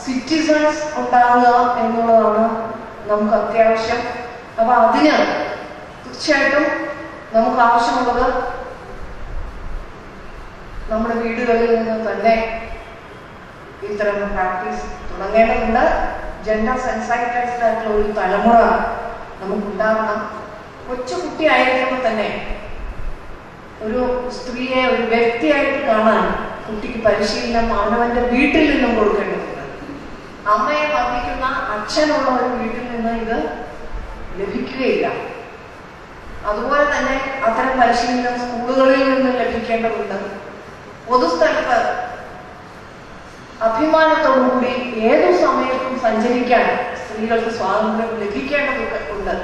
സിറ്റിസൺസ് ഉണ്ടാകുക എന്നുള്ളതാണ് നമുക്ക് അത്യാവശ്യം. അപ്പൊ അതിന് തീർച്ചയായിട്ടും നമുക്ക് ആവശ്യമുള്ളത് നമ്മുടെ വീടുകളിൽ നിന്ന് തന്നെ ഇത്തരം പ്രാക്ടീസ് തുടങ്ങേണ്ടതുണ്ട്. ജെൻഡർ സെൻസൈറ്റൈസ്ഡ് ആയിട്ടുള്ള ഒരു തലമുറ നമുക്കുണ്ടാകണം. കൊച്ചുകുട്ടി ആയിരിക്കുമ്പോൾ തന്നെ ഒരു സ്ത്രീയെ ഒരു വ്യക്തിയായിട്ട് കാണാൻ കുട്ടിക്ക് പരിശീലനം അവനവന്റെ വീട്ടിൽ നിന്നും കൊടുക്കേണ്ടതുണ്ട്. അമ്മയെ മർദ്ദിക്കുന്ന അച്ഛനുള്ള ഒരു വീട്ടിൽ നിന്ന് ഇത് ലഭിക്കുകയില്ല. അതുപോലെ തന്നെ അത്തരം പരിശീലനം സ്കൂളുകളിൽ നിന്ന് ലഭിക്കേണ്ടതുണ്ട്. പൊതുസ്ഥലത്ത് അഭിമാനത്തോടുകൂടി ഏതു സമയത്തും സഞ്ചരിക്കാൻ സ്ത്രീകൾക്ക് സ്വാതന്ത്ര്യം ലഭിക്കേണ്ടതുണ്ട്.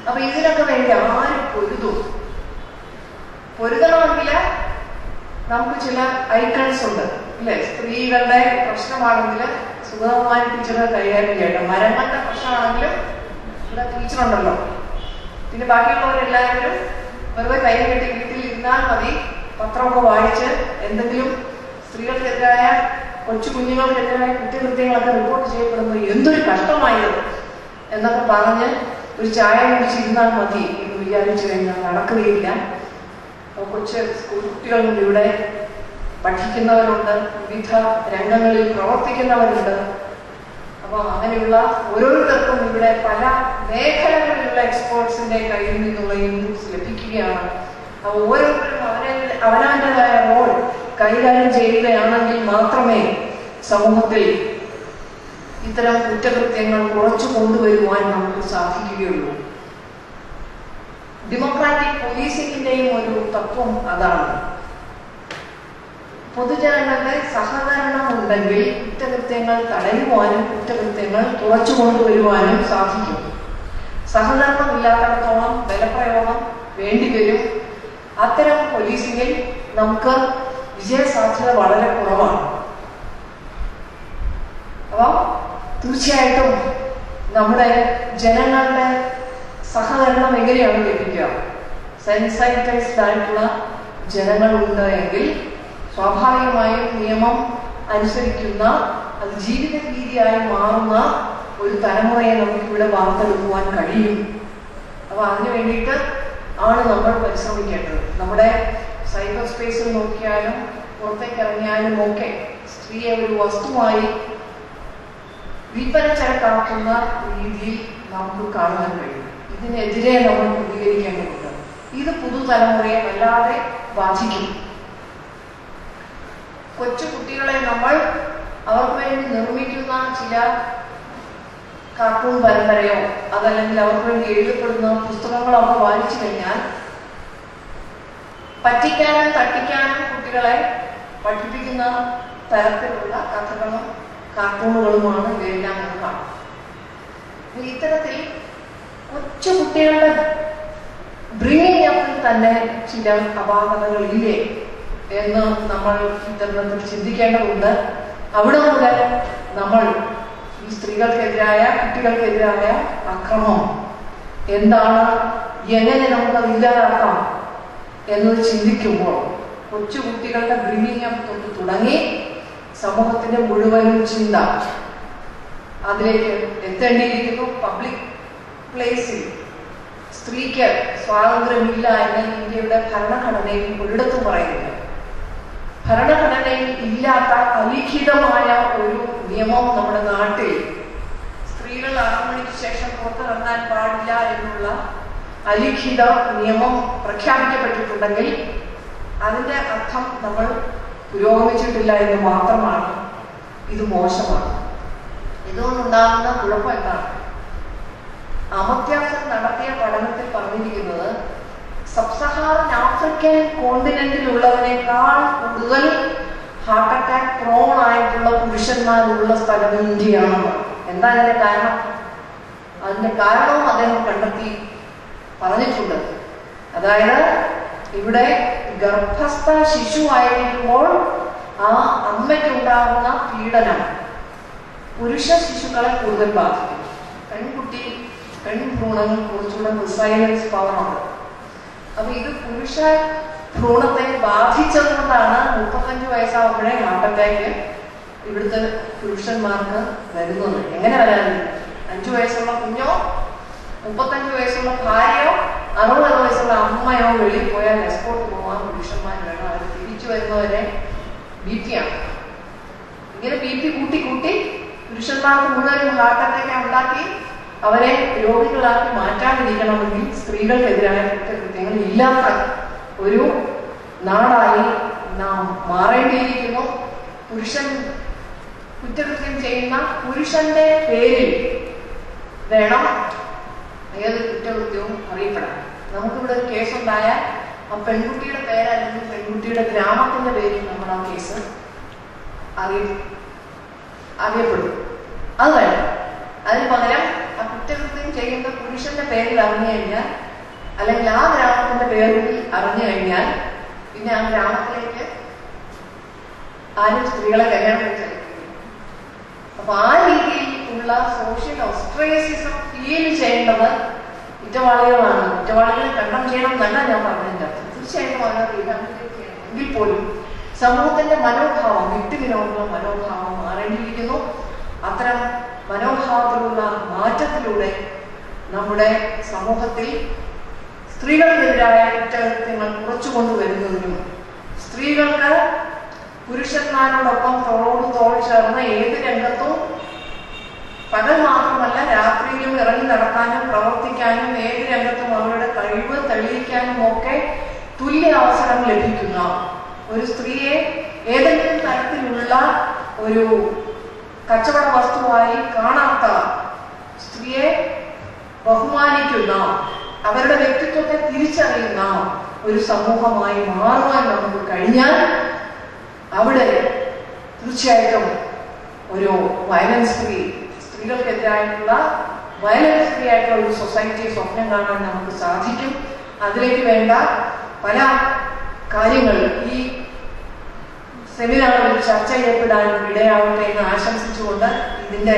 അപ്പൊ ഇതിനൊക്കെ വേണ്ടി ആരും പൊരുതണമെങ്കിൽ നമുക്ക് ചില ഐക്കൺസ് ഉണ്ട് അല്ലെ? സ്ത്രീകളുടെ പ്രശ്നമാണെങ്കിൽ സുഗതകുമാരി ടീച്ചറെ കൈകാര്യം ചെയ്യണം. മരങ്ങളുടെ പ്രശ്നമാണെങ്കിലും ഇവിടെ ടീച്ചറുണ്ടല്ലോ. പിന്നെ ബാക്കിയുള്ളവരെല്ലാവരും വെറുതെ കൈ കെട്ടി വീട്ടിൽ ഇരുന്നാൽ മതി. പത്രമൊക്കെ വായിച്ച് എന്തെങ്കിലും സ്ത്രീകൾക്കെതിരായ കൊച്ചു കുഞ്ഞുങ്ങൾക്കെതിരായ കുറ്റകൃത്യങ്ങളൊക്കെ റിപ്പോർട്ട് ചെയ്യപ്പെടുമ്പോൾ എന്തൊരു കഷ്ടമായത് എന്നൊക്കെ പറഞ്ഞ് ഒരു ചായ കുടിച്ചിരുന്നാൽ മതി എന്ന് വിചാരിച്ചു കഴിഞ്ഞാൽ നടക്കുകയില്ല. കൊച്ചു സ്കൂൾ കുട്ടികളുണ്ട്, ഇവിടെ പഠിക്കുന്നവരുണ്ട്, വിവിധ രംഗങ്ങളിൽ പ്രവർത്തിക്കുന്നവരുണ്ട്. അപ്പൊ അങ്ങനെയുള്ള ഓരോരുത്തർക്കും ഇവിടെ പല മേഖലകളിലുള്ള എക്സ്പേർട്സിന്റെ കയ്യിൽ നിന്നുള്ള ഇൻപുട്സ് ലഭിക്കുകയാണ്. അപ്പൊ ഓരോരുത്തരും അവനവൻ്റെതായ റോൾ കൈകാര്യം ചെയ്യുകയാണെങ്കിൽ മാത്രമേ സമൂഹത്തിൽ ഇത്തരം കുറ്റകൃത്യങ്ങൾ കുറച്ചു കൊണ്ടുവരുവാൻ നമുക്ക് സാധിക്കുകയുള്ളൂ. ഡെമോക്രാറ്റിക് പോലീസിംഗിന്റെയും ഒരു തത്വം അതാണ്. പൊതുജനങ്ങളുടെ സഹകരണം ഉണ്ടെങ്കിൽ കുറ്റകൃത്യങ്ങൾ തടയുവാനും കുറ്റകൃത്യങ്ങൾ കുറച്ചു കൊണ്ടുവരുവാനും സാധിക്കും. സഹകരണം ഇല്ലാത്തിടത്തോളം ബലപ്രയോഗം വേണ്ടിവരും. അത്തരം പോലീസിംഗിൽ നമുക്ക് വിജയസാധ്യത വളരെ കുറവാണ്. അപ്പം തീർച്ചയായിട്ടും നമ്മുടെ ജനങ്ങളുടെ സഹകരണം എങ്ങനെയാണ് ലഭിക്കുക? സെൻസൈറ്റൈസ്ഡ് ആയിട്ടുള്ള ജനങ്ങളുണ്ട് എങ്കിൽ സ്വാഭാവികമായും നിയമം അനുസരിക്കുന്ന അത് ജീവിത രീതിയായി മാറുന്ന ഒരു തലമുറയെ നമുക്കിവിടെ വാർത്തെടുക്കുവാൻ കഴിയും. അപ്പോൾ അതിനു വേണ്ടിയിട്ട് ആണ് നമ്മൾ പരിശ്രമിക്കേണ്ടത്. നമ്മുടെ സൈബർ സ്പേസിൽ നോക്കിയാലും പുറത്തേക്ക് ഇറങ്ങിയാലും ഒക്കെ സ്ത്രീയെ ഒരു വസ്തുവായി വിൽപ്പന ചരക്കാക്കുന്ന രീതിയിൽ നമുക്ക് കാണാൻ കഴിയും. ഇതിനെതിരെ നമ്മൾ പ്രതികരിക്കേണ്ടതുണ്ട്. ഇത് പുതുതലമുറയെ വല്ലാതെ ബാധിക്കും. കൊച്ചു കുട്ടികളെ നമ്മൾ അവർക്ക് വേണ്ടി നിർമ്മിക്കുന്ന ചില കാർട്ടൂൺ പരമ്പരയോ അതല്ലെങ്കിൽ അവർക്ക് വേണ്ടി എഴുതപ്പെടുന്ന പുസ്തകങ്ങളൊക്കെ വായിച്ചു കഴിഞ്ഞാൽ പറ്റിക്കാനും തട്ടിക്കാനും കുട്ടികളെ പഠിപ്പിക്കുന്ന തരത്തിലുള്ള കഥകളും കാർട്ടൂണുകളുമാണ് ഇവയെല്ലാം എന്ന് കാണും. ഇത്തരത്തിൽ കൊച്ചു കുട്ടികളുടെ ബ്രിങ്ങിങ് അപ്പിൽ തന്നെ ചില അപാകതകളില്ലേ എന്ന് നമ്മൾ ഇത്തരത്തിൽ ചിന്തിക്കേണ്ടതുണ്ട്. അവിടെ മുതൽ നമ്മൾ ഈ സ്ത്രീകൾക്കെതിരായ കുട്ടികൾക്കെതിരായ അക്രമം എന്താണ്, എങ്ങനെ നമുക്കത് ഇല്ലാതാക്കാം എന്നത് ചിന്തിക്കുമ്പോൾ കൊച്ചു കുട്ടികളുടെ ബ്രിങ്ങിങ് അപ്പ് തൊട്ട് തുടങ്ങി സമൂഹത്തിന്റെ മുഴുവനും ചിന്ത അതിലേക്ക് എത്തേണ്ടിയിരിക്കുന്നു. പബ്ലിക് പ്ലേസിൽ സ്ത്രീക്ക് സ്വാതന്ത്ര്യമില്ല എന്ന് ഇന്ത്യയുടെ ഭരണഘടനയിൽ ഒരിടത്തും പറയുന്നില്ല. ഭരണഘടനയിൽ ഇല്ലാത്ത അലിഖിതമായ ഒരു നിയമം നമ്മുടെ നാട്ടിൽ സ്ത്രീകൾ 6 മണിക്ക് ശേഷം പുറത്തിറങ്ങാൻ പാടില്ല എന്നുള്ള അലിഖിത നിയമം പ്രഖ്യാപിക്കപ്പെട്ടിട്ടുണ്ടെങ്കിൽ അതിന്റെ അർത്ഥം നമ്മൾ പുരോഗമിച്ചിട്ടില്ല എന്ന് മാത്രമാണ്. ഇത് മോശമാണ്. ഇതുകൊണ്ടുണ്ടാകുന്ന കുഴപ്പം എന്താണ്? അമർത്യാസൻ നടത്തിയ പഠനത്തിൽ പറഞ്ഞിരിക്കുന്നത് സബ്സഹാറൻ ആഫ്രിക്കൻ കോണ്ടിനെന്റിലുള്ളതിനേക്കാൾ കൂടുതൽ ഹാർട്ട് അറ്റാക്ക് പ്രോൺ ആയിട്ടുള്ള പുരുഷന്മാരുള്ള സ്ഥലം ഇന്ത്യയാണ്. എന്താ അതിന്റെ കാരണം? അതിന്റെ കാരണവും അദ്ദേഹം കണ്ടെത്തി പറഞ്ഞിട്ടുണ്ട്. അതായത് ഇവിടെ ഗർഭസ്ഥ ശിശുവായിരിക്കുമ്പോൾ ആ അമ്മയ്ക്കുണ്ടാകുന്ന പീഡനം പുരുഷ ശിശുക്കളെ കൂടുതൽ ബാധിക്കും. പെൺഭ്രൂണങ്ങൾ കുറച്ചുകൂടെ റിസൈലൻസ് പവറുണ്ട്. അപ്പൊ ഇത് പുരുഷ ഭ്രൂണത്തെ ബാധിച്ചതുകൊണ്ടാണ് 35 വയസ്സാവുമ്പോഴേ ഹാർട്ട് അറ്റാക്ക് ഇവിടുത്തെ പുരുഷന്മാർക്ക് വരുന്നത്. എങ്ങനെ വരാനില്ല? 5 വയസ്സുള്ള കുഞ്ഞോ 35 വയസ്സുള്ള ഭാര്യയോ 60 വയസ്സുള്ള അമ്മയോ വെളിയിൽ പോയാൽ എക്സ്പോർട്ട് പോകാൻ പുരുഷന്മാർ വേണം. അവർ തിരിച്ചു വരുന്നവരെ BP ആണ്. ഇങ്ങനെ BP കൂട്ടി കൂട്ടി പുരുഷന്മാർക്ക് മുഴുവൻ ഹാർട്ട് അറ്റാക്ക് ഉണ്ടാക്കി അവരെ രോഗികളാക്കി മാറ്റാതിരിക്കണമെങ്കിൽ സ്ത്രീകൾക്കെതിരായ കുറ്റകൃത്യങ്ങൾ ഇല്ലാത്ത ഒരു നാടായി നാം മാറേണ്ടിയിരിക്കുന്നു. പുരുഷൻ കുറ്റകൃത്യം ചെയ്യുന്ന പുരുഷന്റെ പേരിൽ വേണം ഏത് കുറ്റകൃത്യവും അറിയപ്പെടാൻ. നമുക്കിവിടെ ഒരു കേസുണ്ടായാൽ ആ പെൺകുട്ടിയുടെ പേരല്ലെങ്കിൽ പെൺകുട്ടിയുടെ ഗ്രാമത്തിന്റെ പേരിൽ നമ്മൾ ആ കേസ് അറിയപ്പെടും. അത് വേണം. അതിന് പകരം ആ കുറ്റകൃത്യം ചെയ്യുന്ന പുരുഷന്റെ പേരിൽ അറിഞ്ഞു കഴിഞ്ഞാൽ അല്ലെങ്കിൽ ആ ഗ്രാമത്തിന്റെ പേരിൽ അറിഞ്ഞു കഴിഞ്ഞാൽ പിന്നെ ആ ഗ്രാമത്തിലേക്ക് ആരും സ്ത്രീകളെ കല്യാണം കഴിച്ചു. അപ്പൊ ആ രീതിയിൽ ഉള്ള സോഷ്യൽ ഓസ്ട്രേസിസം ഫീൽ ചെയ്യേണ്ടത് കുറ്റവാളികളാണ്. കുറ്റവാളികളെ കണ്ടം ചെയ്യണം എന്നല്ല ഞാൻ പറഞ്ഞില്ല. തീർച്ചയായിട്ടും അവരെ റീഹാബിലിറ്റേറ്റ് ചെയ്യണം. എങ്കിൽ പോലും സമൂഹത്തിന്റെ മനോഭാവം, വിട്ടുവിനോടുള്ള മനോഭാവം മാറേണ്ടിയിരിക്കുന്നു. അത്തരം മനോഭാവത്തിലുള്ള മാറ്റത്തിലൂടെ നമ്മുടെ സമൂഹത്തിൽ സ്ത്രീകൾക്കെതിരായ കുറ്റകൃത്യങ്ങൾ കുറച്ചുകൊണ്ടുവരുന്നതിനും സ്ത്രീകൾക്ക് പുരുഷന്മാരോടൊപ്പം തോളോട് തോൾ ചേർന്ന് ഏത് രംഗത്തും പകൽ മാത്രമല്ല രാത്രിയിലും ഇറങ്ങി നടക്കാനും പ്രവർത്തിക്കാനും ഏത് രംഗത്തും അവരുടെ കഴിവ് തെളിയിക്കാനും ഒക്കെ തുല്യ അവസരം ലഭിക്കുന്ന ഒരു സ്ത്രീയെ ഏതെങ്കിലും തരത്തിലുള്ള ഒരു കച്ചവട വസ്തുവായി കാണാത്ത, സ്ത്രീയെ ബഹുമാനിക്കുന്ന, അവരുടെ വ്യക്തിത്വത്തെ തിരിച്ചറിയുന്ന ഒരു സമൂഹമായി മാറുവാൻ നമുക്ക് കഴിഞ്ഞാൽ അവിടെ തീർച്ചയായിട്ടും ഒരു വയലൻസ് ഫ്രീ, സ്ത്രീകൾക്കെതിരായിട്ടുള്ള വയലൻസ് ഫ്രീ ആയിട്ടുള്ള ഒരു സൊസൈറ്റിയെ സ്വപ്നം കാണാൻ നമുക്ക് സാധിക്കും. അതിലേക്ക് വേണ്ട പല കാര്യങ്ങൾ ഈ സെമിനാറിൽ ചർച്ച ചെയ്യപ്പെടാൻ ഇടയാവട്ടെ എന്ന് ആശംസിച്ചുകൊണ്ട് ഇതിന്റെ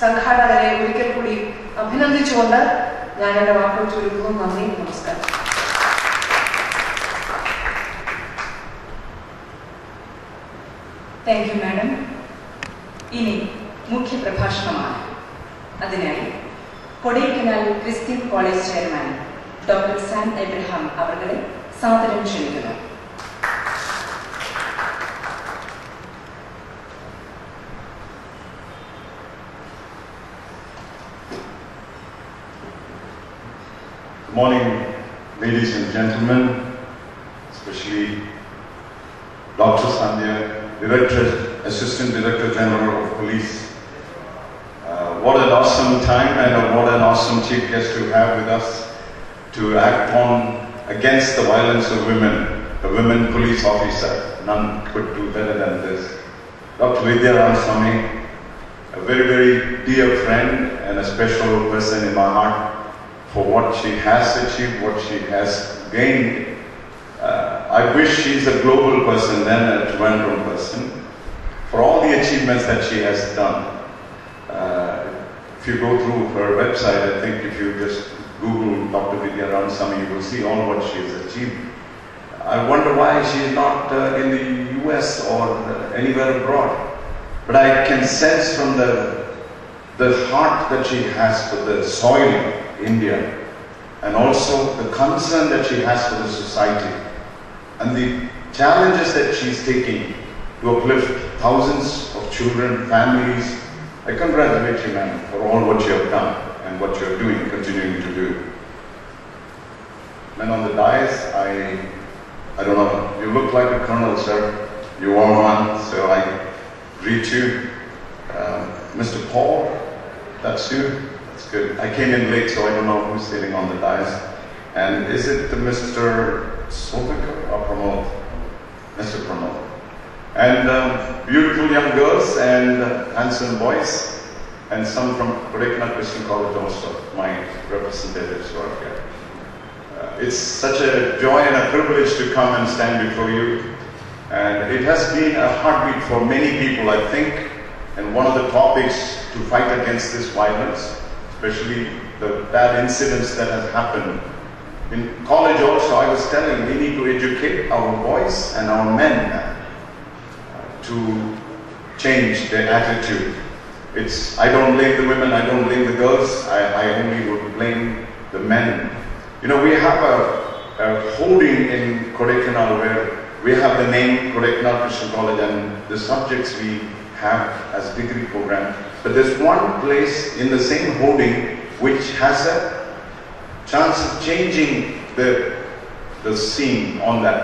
സംഘാടകരെ ഒരിക്കൽ കൂടി അഭിനന്ദിച്ചുകൊണ്ട് ഞാൻ എന്റെ വാക്കുകൾ ചുരുക്കുന്നു. നന്ദി, നമസ്കാരം. Thank you madam. ഇനി മുഖ്യപ്രഭാഷണമാണ്. അതിനായി Kodaikanal Christian college chairman doctor Sam Abraham അവരെ സാദരം ക്ഷണിക്കുന്നു. Good morning, ladies and gentlemen, especially Dr. Sandhya, Assistant Director General of Police. What an awesome time and what an awesome chief guest to have with us to act on against the violence of women, a women police officer. None could do better than this. Dr. Vidya Ramaswamy, a very, very dear friend and a special person in my heart for what she has achieved, what she has gained. I wish she's a global person than a Trivandrum person for all the achievements that she has done. If you go through her website, I think if you just Google Dr. Vidya Ramaswamy, you will see all what she has achieved. I wonder why she is not in the US or anywhere abroad. But I can sense from the heart that she has for the soil, India, and also the concern that she has for the society, and the challenges that she is taking to uplift thousands of children, families. I congratulate you, ma'am, for all what you have done and what you are doing, continuing to do. And on the dais, I don't know, you look like a colonel, sir. You are one, so I greet you. Mr. Paul, that's you. That's good. I came in late, so I don't know who's sitting on the dais. And is it Mr. Sobika or Pramod? Mr. Pramod. And beautiful young girls and handsome boys, and some from Kodaikanal Christian College also, my representatives who are here. It's such a joy and a privilege to come and stand before you. And it has been a heartbeat for many people, I think, and one of the topics to fight against this violence, especially the bad incidents that have happened. In college also, I was telling, we need to educate our boys and our men to change their attitude. I don't blame the women, I don't blame the girls, I only would blame the men. You know, we have a holding in Kodaikanal where we have the name Kodaikanal Christian College and the subjects we have as degree program. But there's one place in the same holding which has a chance of changing the scene on that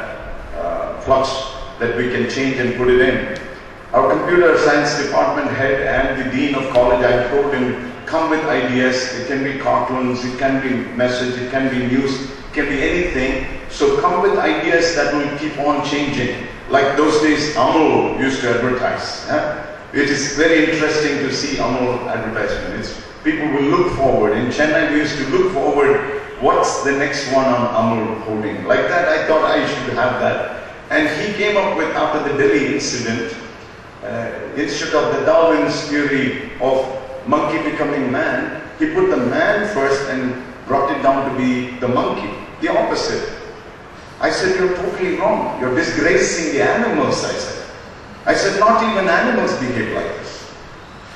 flux that we can change and put it in. Our computer science department head and the dean of college, I told him, come with ideas. It can be cartoons, it can be message, it can be news, it can be anything. So come with ideas that will keep on changing. Like those days Amul used to advertise. It is very interesting to see Amul advertisement. People will look forward. In Chennai we used to look forward, what's the next one on Amul holding? Like that I thought I should have that. And he came up with, after the Delhi incident, instead of the Darwin's theory of monkey becoming man, he put the man first and brought it down to be the monkey, the opposite. I said, you're totally wrong. You're disgracing the animals, I said. I said, not even animals behave like this.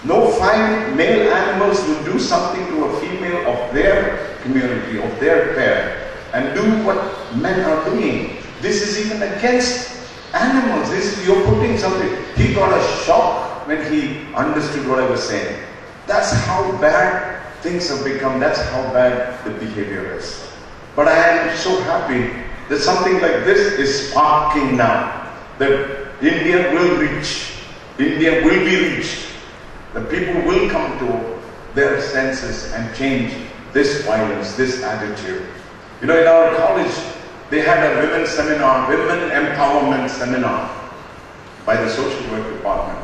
No 5 male animals will do something to a female of their community, of their pair, and do what men are doing. This is even against animals. You're putting something. He got a shock when he understood what I was saying. That's how bad things have become. That's how bad the behavior is. But I am so happy that something like this is sparking now. That India will reach. India will be reached. The people will come to their senses and change this violence, this attitude. You know, in our college, they had a women's seminar, women empowerment seminar by the social work department.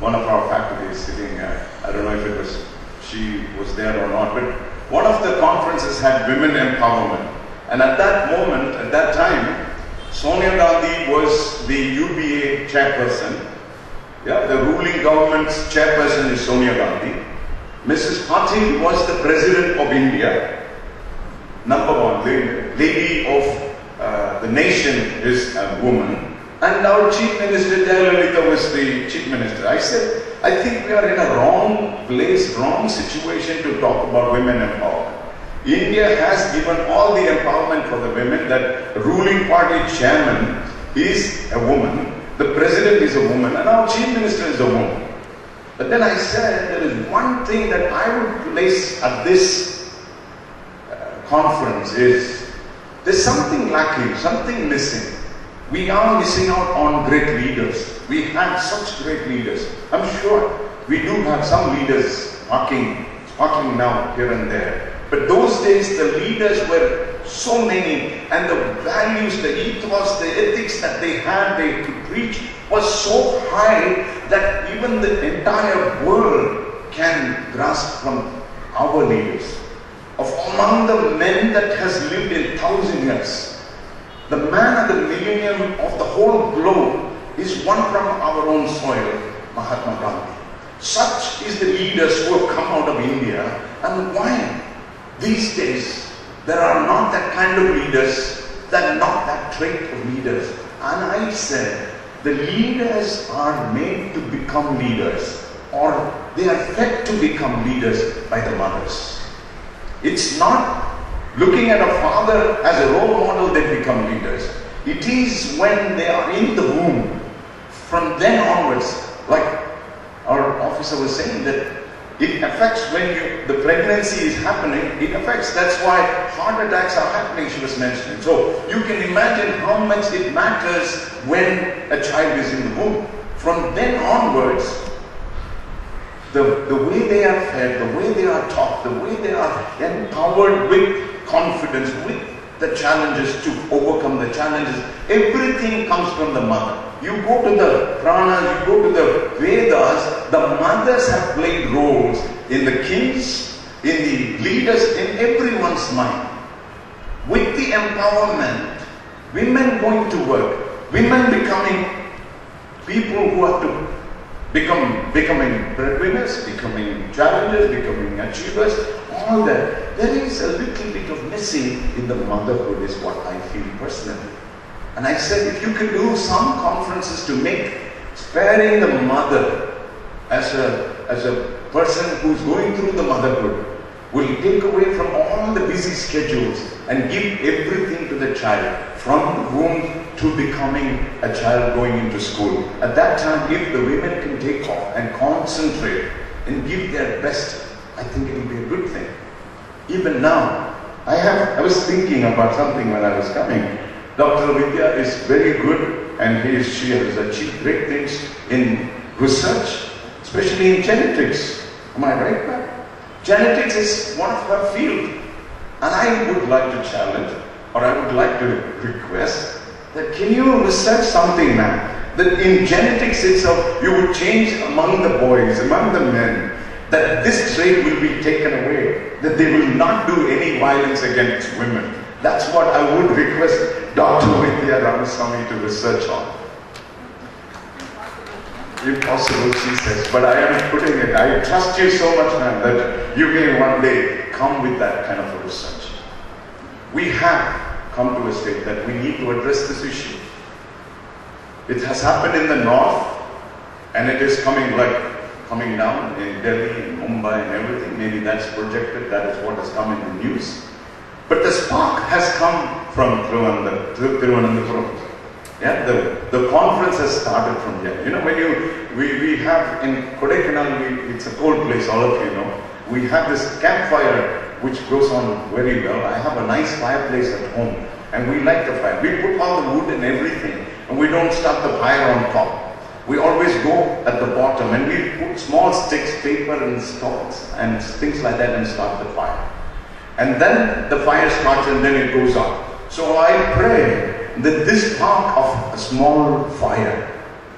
One of our faculty is sitting here. I don't know if she was there or not, but one of the conferences had women empowerment. And at that moment, at that time, Sonia Gandhi was the UBA chairperson. Yeah, the ruling government's chairperson is Sonia Gandhi. Mrs. Patil was the president of India. Number one, lady of the nation is a woman. And our Chief Minister Jayalalitha was the Chief Minister. I said, I think we are in a wrong place, wrong situation to talk about women empowerment. India has given all the empowerment for the women, that ruling party chairman is a woman, the president is a woman, and our chief minister is a woman. But then I said, there is one thing that I would place at this conference is, there's something lacking, something missing. We are missing out on great leaders. We had such great leaders. I'm sure we do have some leaders sparking now here and there. But those days the leaders were so many, and the values, the ethos, the ethics that they had, they could preach was so high that even the entire world can grasp from our leaders. Of among the men that has lived in 1,000 years, the man of the millennium of the whole globe is one from our own soil, Mahatma Gandhi. Such is the leaders who have come out of India. And why? These days, there are not that kind of leaders, not that trait of leaders. And I said, the leaders are made to become leaders, or they are fed to become leaders by the mothers. It's not looking at a father as a role model they become leaders. It is when they are in the womb, from then onwards, like our officer was saying, that it affects when the pregnancy is happening, it affects. That's why heart attacks are happening, she was mentioning. So you can imagine how much it matters when a child is in the womb. From then onwards, the way they are fed, the way they are taught, the way they are empowered with confidence, with the challenges to overcome the challenges, everything comes from the mother. You go to the Puranas, you go to the Vedas, the mothers have played roles in the kings, in the leaders, in everyone's mind. With the empowerment, women going to work, women becoming people who have to becoming breadwinners, becoming challengers, becoming achievers, all that. There is a little bit of missing in the motherhood is what I feel personally. And I said, if you could do some conferences to make sparing the mother as a person who's going through the motherhood, will take away from all the busy schedules and give everything to the child, from the womb to becoming a child going into school. At that time, if the women can take off and concentrate and give their best, I think it will be a good thing. Even now, I was thinking about something when I was coming. Dr. Vidya is very good, and she has achieved great things in research, especially in genetics. Am I right, ma'am? Genetics is one of her field. And I would like to challenge, or I would like to request, that can you research something, ma'am? That in genetics itself, you would change among the boys, among the men, that this trait will be taken away, that they will not do any violence against women. That's what I would request Dr. Vidya Ramaswamy to research on. Impossible, she says, but I am putting it. I trust you so much, ma'am, that you may one day come with that kind of a research. We have come to a state that we need to address this issue. It has happened in the north, and it is coming down in Delhi, in Mumbai, and everything. Maybe that's projected. That is what has come in the news. But the spark has come from Thiruvananthapuram. Yeah, the conference has started from here. You know, when we have in Kodaikanal, it's a cold place, all of you know. We have this campfire which goes on very well. I have a nice fireplace at home, and we light the fire. We put all the wood and everything, and we don't start the fire on top. We always go at the bottom, and we put small sticks, paper and stalks and things like that, and start the fire. And then the fire starts, and then it goes up. So I pray that this spark of a small fire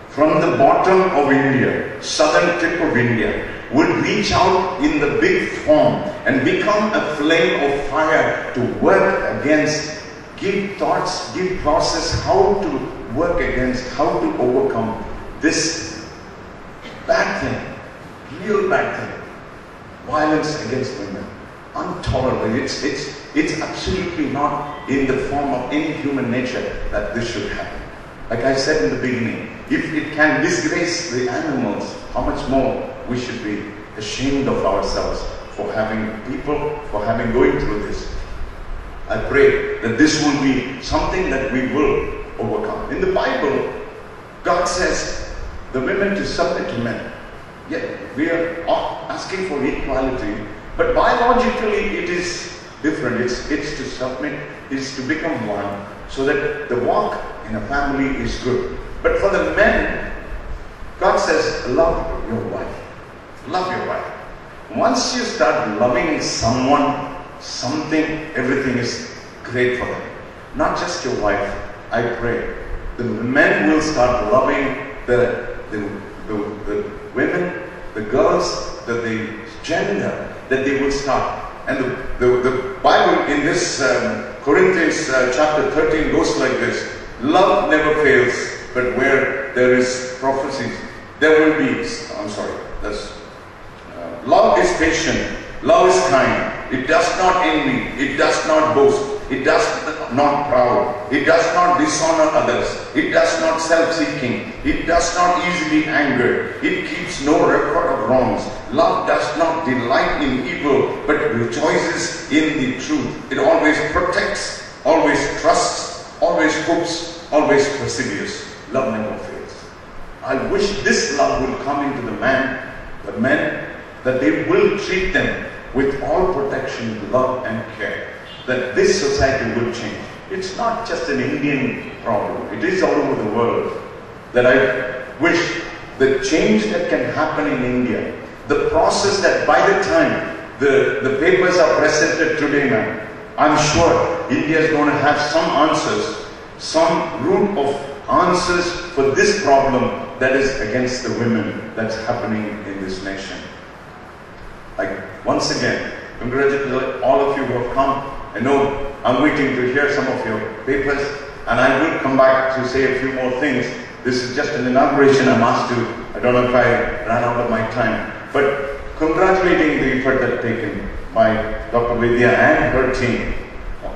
from the bottom of India, southern tip of India, would reach out in the big form and become a flame of fire to work against, give thoughts, give process, how to work against, how to overcome this bad thing, real bad thing, violence against women. Intolerable. It's absolutely not in the form of any human nature that this should happen. Like I said in the beginning, if it can disgrace the animals, how much more we should be ashamed of ourselves for having going through this. I pray that this will be something that we will overcome. In the Bible, God says the women to submit to men. Yet we are asking for equality, but biologically it is different. It's to submit, it's to become one, so that the walk in a family is good. But for the men, God says, love your wife. Love your wife. Once you start loving someone, something, everything is great for them. Not just your wife. I pray the men will start loving the women, the girls, the gender, that they will start. And the Bible in this Corinthians chapter 13 goes like this: love never fails, but where there is prophecies, there will be, love is patient, love is kind, it does not envy, it does not boast, it does not proud, it does not dishonor others, it does not self-seeking, it does not easily angered, it keeps no record of wrongs. Love does not delight in evil, but rejoices in the truth. It always protects, always trusts, always hopes, always perseveres. Love never fails. I wish this love will come into the men, that they will treat them with all protection, love and care. That this society will change. It's not just an Indian problem. It is all over the world. That I wish the change that can happen in India, the process that by the time the papers are presented today, man, I'm sure India is going to have some answers, some root of answers for this problem that is against the women that's happening in this nation. Once again, congratulate all of you who have come. I know I'm waiting to hear some of your papers, and I will come back to say a few more things. This is just an inauguration. I'm asked to, I don't know if I ran out of my time, but congratulating the effort that's taken by Dr. Vidya and her team,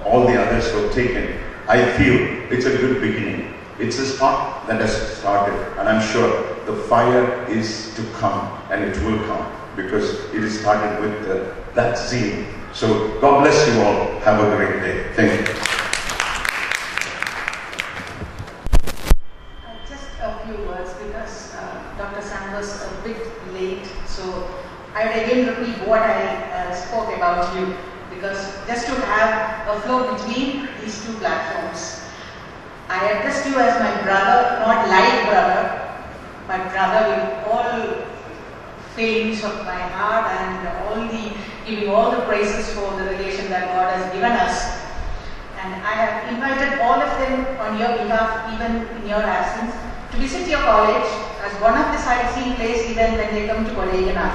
all the others who have taken. I feel it's a good beginning. It's a spark that has started, and I'm sure the fire is to come, and it will come, because it is started with that zeal. So God bless you all. Have a great day. Thank you. Just a few words, because Dr. Sam was a bit late, so I would again repeat what I spoke about you, because just to have a flow between these two platforms. I addressed you as my brother, not like brother, my brother with all feelings of my heart and giving all the praises for the relation that God has given us. And I have invited all of them on your behalf, even in your absence, to visit your college as one of the sightseeing places even when they come to Kodaikanal.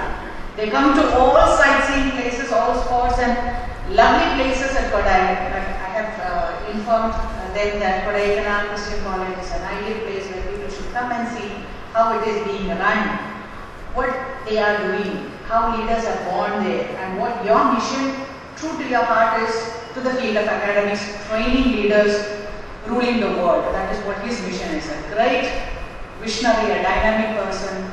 They come to all sightseeing places, all sports and lovely places at Kodai. I have informed them that Kodaikanal Christian College is an ideal place where people should come and see how it is being run, what they are doing, how leaders are born there, and what your mission, true to your heart, is to the field of academics, training leaders, ruling the world. That is what his mission is. A great visionary, a dynamic person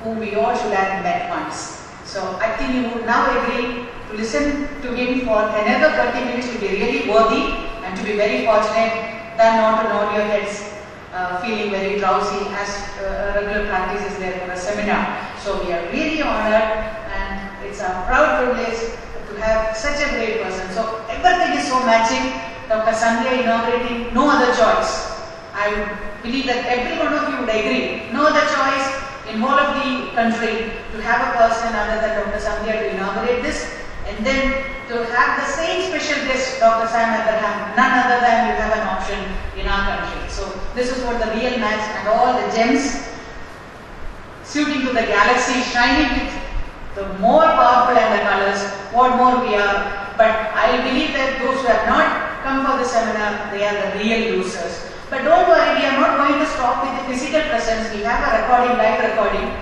who we all should have met once. So I think you would now agree to listen to him for another 30 minutes would be really worthy, and to be very fortunate than not to nod your heads feeling very drowsy, as regular practice is there for a seminar. So we are really honored, and it's a proud privilege to have such a great person. So everything is so matching. Dr. Sandhya inaugurating, no other choice. I believe that every one of you would agree, no other choice in whole of the country to have a person other than Dr. Sandhya to inaugurate this, and then to have the same special guest, Dr. Sam Abraham, none other than you have an option in our country. So this is what the real match, and all the gems suiting to the galaxy, shining with the more powerful and the colors, what more we are. But I believe that those who have not come for the seminar, they are the real losers. But don't worry, we are not going to stop with the physical presence. We have a recording, live recording.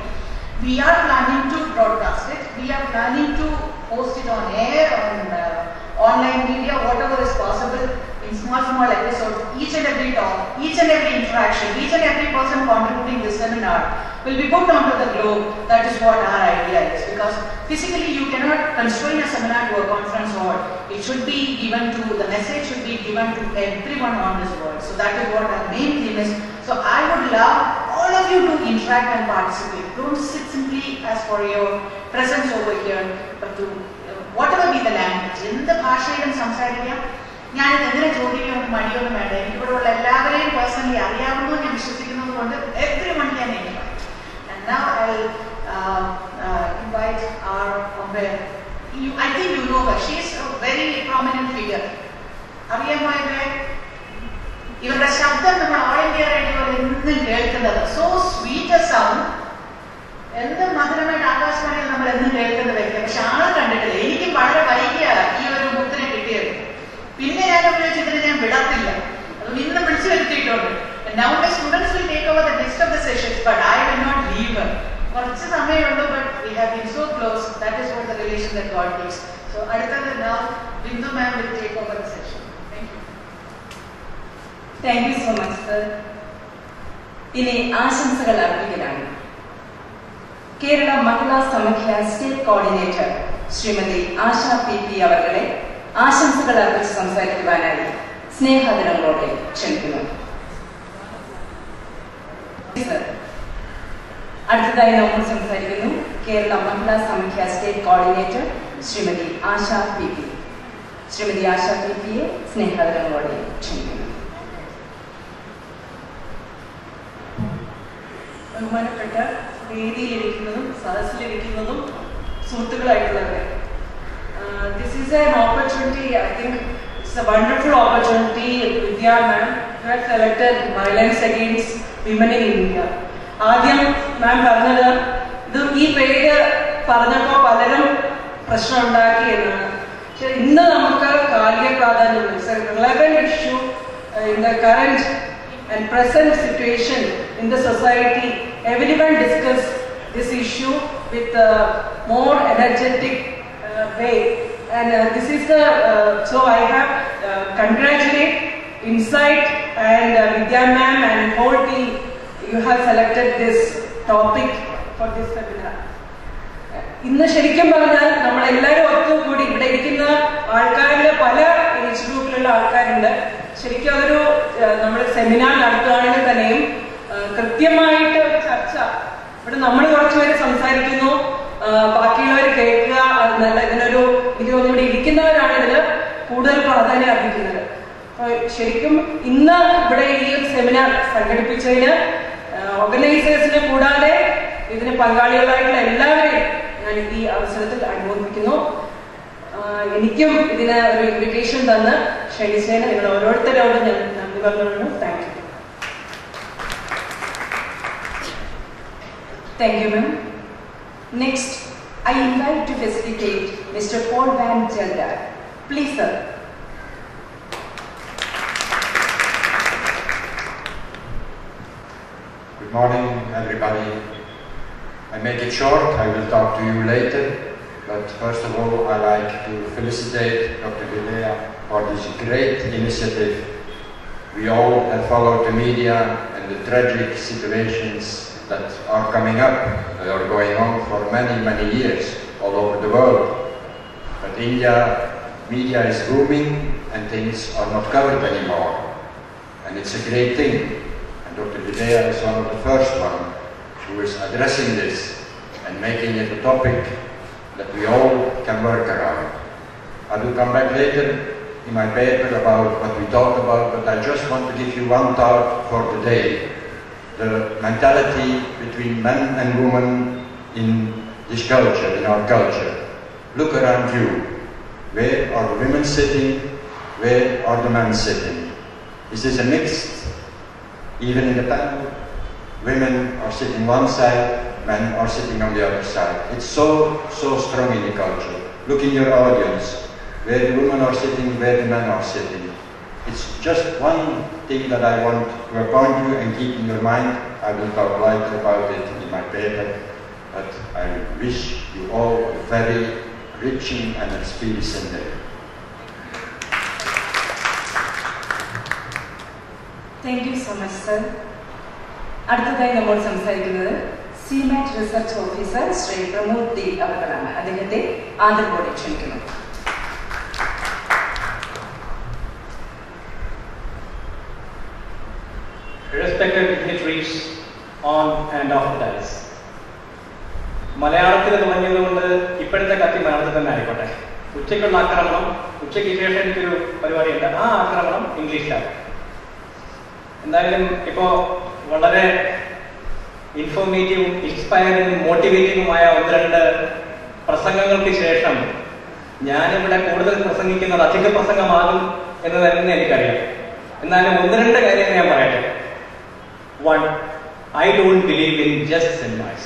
We are planning to broadcast it. We are planning to post it on air, on online media, whatever is possible. in small episodes, each and every talk, each and every interaction, each and every person contributing this seminar will be put onto the globe. That is what our idea is, because physically you cannot constrain a seminar to a conference hall. It should be given to, the message should be given to everyone on this world. So that is what our main theme is. So I would love all of you to interact and participate. Don't sit simply as for your presence over here, but to whatever be the language, എന്ത് ഭാഷയിലും സംസാരിക്കാം. ഞാനിത് എങ്ങനെ ചോദിക്കാൻ മടിയൊന്നും വേണ്ട. എനിക്കിവിടെയുള്ള എല്ലാവരെയും personally അറിയാവുന്നു ഞാൻ വിശ്വസിക്കുന്നത് കൊണ്ട് everyone can invite. And now I'll invite our I think you know her. She is a very prominent figure. അറിയാമോ ഇവരെ? ഇവരുടെ ശബ്ദം നമ്മൾ ഓൾ ഇന്ത്യ റേഡിയോയിൽ എന്നും കേൾക്കുന്നത്. So sweet A sound. എന്ത് മധുരമായിട്ട് ആകാശവാണിയിൽ നമ്മൾ എന്നും കേൾക്കുന്ന വ്യക്തി. പക്ഷെ ആളെ കണ്ടിട്ടില്ല. എനിക്കും വളരെ വൈകിയാണ് ഈ ഒരു മുത്തിനെ കിട്ടിയത്. പിന്നെ ഞാൻ ഉപയോഗിച്ചതിന് ഞാൻ വിടത്തില്ല. അത് ഇന്നും വിളിച്ചു വരുത്തിയിട്ടുണ്ട്. Now my students will take over the next of the sessions, but I will not leave her. കുറച്ച് സമയമുള്ളൂ, but we have been so close. That is what the relation that God gives. So അടുത്തത് now Bindu ma'am will take over the session. Thank you. Thank you so much, sir. ഇനി ആശംസകൾ അർപ്പിക്കലാണ്. കേരള മഹിളാ Samakhya state coordinator Shrimati ആശ P അവരുടെ ആശംസകൾ അർപ്പിച്ച് സംസാരിക്കുവാനായി സ്നേഹാദരങ്ങളോടെ ക്ഷണിക്കുന്നു. അടുത്തതായി നമ്മൾ സംസാരിക്കുന്നു കേരള മഹിളാ സമഖ്യ സ്റ്റേറ്റ് കോർഡിനേറ്റർ ശ്രീമതി ആശ പി. ശ്രീമതി ആശ പിയെ സ്നേഹാദരങ്ങളോടെ ക്ഷണിക്കുന്നു. ബഹുമാനപ്പെട്ട വേദിയിലിരിക്കുന്നതും സദസ്സിലിരിക്കുന്നതും സുഹൃത്തുക്കളായിട്ടുള്ളവരെ, this is an opportunity. I think it's a wonderful opportunity. Vidya ma'am, you have selected Violence Against Women in India. ആദ്യം മാം പറഞ്ഞത് ഇത് ഈ പേര് പറഞ്ഞപ്പോൾ പലരും പ്രശ്നം ഉണ്ടാക്കി എന്നാണ്. പക്ഷെ ഇന്ന് നമുക്ക് കാലിക പ്രാധാന്യമുണ്ട്. Relevant issue in the current and present situation in the society. Everyone discuss this issue with a more energetic way, and this is the so I have congratulate Insight and Vidya ma'am and whole team. You have selected this topic for this seminar. ഇന്ന് ശരിക്കും പറഞ്ഞാൽ നമ്മളെല്ലാവരും ഒത്തുകൂടി ഇവിടെ ഇരിക്കുന്ന ആൾക്കാരിൽ പല age ഗ്രൂപ്പിലുള്ള ആൾക്കാരുണ്ട്. ശരിക്കും അതൊരു നമ്മൾ സെമിനാർ നടത്തുകയാണെങ്കിൽ തന്നെയും കൃത്യമായിട്ട് ഒരു ചർച്ച ഇവിടെ നമ്മൾ കുറച്ചുപേര് സംസാരിക്കുന്നു, ബാക്കിയുള്ളവർ കേൾക്കുക എന്നല്ല. ഇതിനൊരു എനിക്ക് തോന്നുന്നു ഇവിടെ ഇരിക്കുന്നവരാണ് ഇതിന് കൂടുതൽ പ്രാധാന്യം അർഹിക്കുന്നത്. അപ്പോൾ ശരിക്കും ഇന്ന് ഇവിടെ ഈ ഒരു സെമിനാർ സംഘടിപ്പിച്ചതിന് ഓർഗനൈസേഴ്സിനെ കൂടാതെ ഇതിന് പങ്കാളികളായിട്ടുള്ള എല്ലാവരെയും ഞാൻ ഈ അവസരത്തിൽ അനുമോദിക്കുന്നു. എനിക്കും ഇതിന് ഒരു ഇൻവിറ്റേഷൻ തന്ന് ക്ഷണിച്ചതിന് നിങ്ങൾ ഓരോരുത്തരോടും ഞാൻ നന്ദി പറഞ്ഞുകൊള്ളു. Thank you. Thank you, ma'am. Next, I invite to facilitate Mr. Paul Van Gelder. Please, sir. Good morning, everybody. I make it short. I will talk to you later. But first of all, I like to felicitate Dr. Vidya for this great initiative. We all have followed the media and the tragic situations that are coming up. They are going on for many, many years all over the world. But India, media is booming and things are not covered anymore. And it's a great thing. And Dr. Vidya is one of the first one who is addressing this and making it a topic that we all can work around. I will come back later in my paper about what we talked about, but I just want to give you one thought for today. The mentality between men and women in this culture, in our culture. Look around you. Where are the women sitting? Where are the men sitting? Is this a mixed? Even in the panel, women are sitting one side, men are sitting on the other side. It's so strong in the culture. Look in your audience, where the women are sitting, where the men are sitting. It's just one thing that I want to appoint you and keep in your mind. I will talk later about it in my paper, but I wish you all a very rich and experience in there. Thank you so much sir. അടുത്തതായി നമ്മൾ സംസാരിക്കുന്നത് സിമാറ്റ് research officer Shri Pramod D അവர்களാണ്. അദ്ദേഹത്തെ ആദരവോടെ ക്ഷണിക്കുന്നു. Respected dignitaries on and off the dais. മലയാളത്തിൽ തുടങ്ങിയതുകൊണ്ട് ഇപ്പോഴത്തെ കത്തി മലയാളത്തിൽ തന്നെ ആയിക്കോട്ടെ. ഉച്ചയ്ക്കുള്ള ആക്രമണം, ഉച്ചയ്ക്ക് ശേഷം എനിക്കൊരു പരിപാടിയുണ്ട്, ആ ആക്രമണം ഇംഗ്ലീഷിലാണ്. എന്തായാലും ഇപ്പോൾ വളരെ ഇൻഫോർമേറ്റീവും ഇൻസ്പയറിംഗും മോട്ടിവേറ്റീവുമായ 1-2 പ്രസംഗങ്ങൾക്ക് ശേഷം ഞാനിവിടെ കൂടുതൽ പ്രസംഗിക്കുന്നത് അധിക പ്രസംഗമാകും എന്ന് തന്നെ എനിക്കറിയാം. എന്നാലും 1-2 കാര്യങ്ങൾ ഞാൻ പറയട്ടെ. 1, I don't believe in just seminars.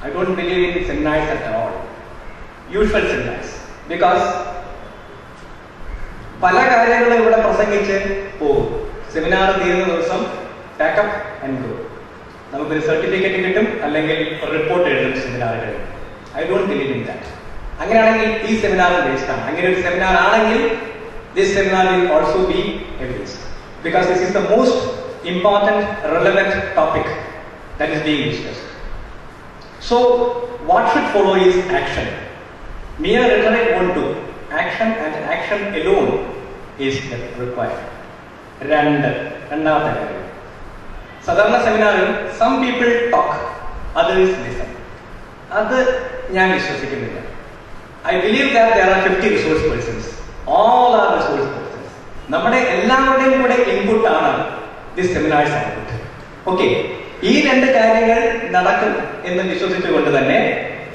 I don't believe in seminars at all. Usual seminars. Because പല കാര്യങ്ങളും ഇവിടെ പ്രസംഗിച്ച് പോകും. സെമിനാർ തീരുന്ന ദിവസം പാക്കപ്പ് ആൻഡ് ഗോ. നമുക്കൊരു സർട്ടിഫിക്കറ്റ് കിട്ടും, അല്ലെങ്കിൽ റിപ്പോർട്ട് എഴുതും സെമിനാറുകളിൽ. I don't believe in that. അങ്ങനെയാണെങ്കിൽ ഈ സെമിനാർ വേസ്റ്റ് ആണ്. അങ്ങനെ ഒരു സെമിനാർ ആണെങ്കിൽ this seminar will also be a waste. Because this is the most important, relevant topic that is being discussed. So, what should follow is action. Mere rhetoric won't do. Action and action alone is required. രണ്ടാമത്തെ കാര്യം, സാധാരണ സെമിനാറിൽ some people talk, others listen. അത് ഞാൻ വിശ്വസിക്കുന്നില്ല. I believe that there are 50 resource persons. All are resource persons. നമ്മുടെ എല്ലാവരുടെയും കൂടെ ഇൻപുട്ട് ആണ് ദിസ് സെമിനാർസ് ഔട്ട്പുട്ട്. ഓക്കെ, ഈ 2 കാര്യങ്ങൾ നടക്കും എന്ന് വിശ്വസിച്ചുകൊണ്ട് തന്നെ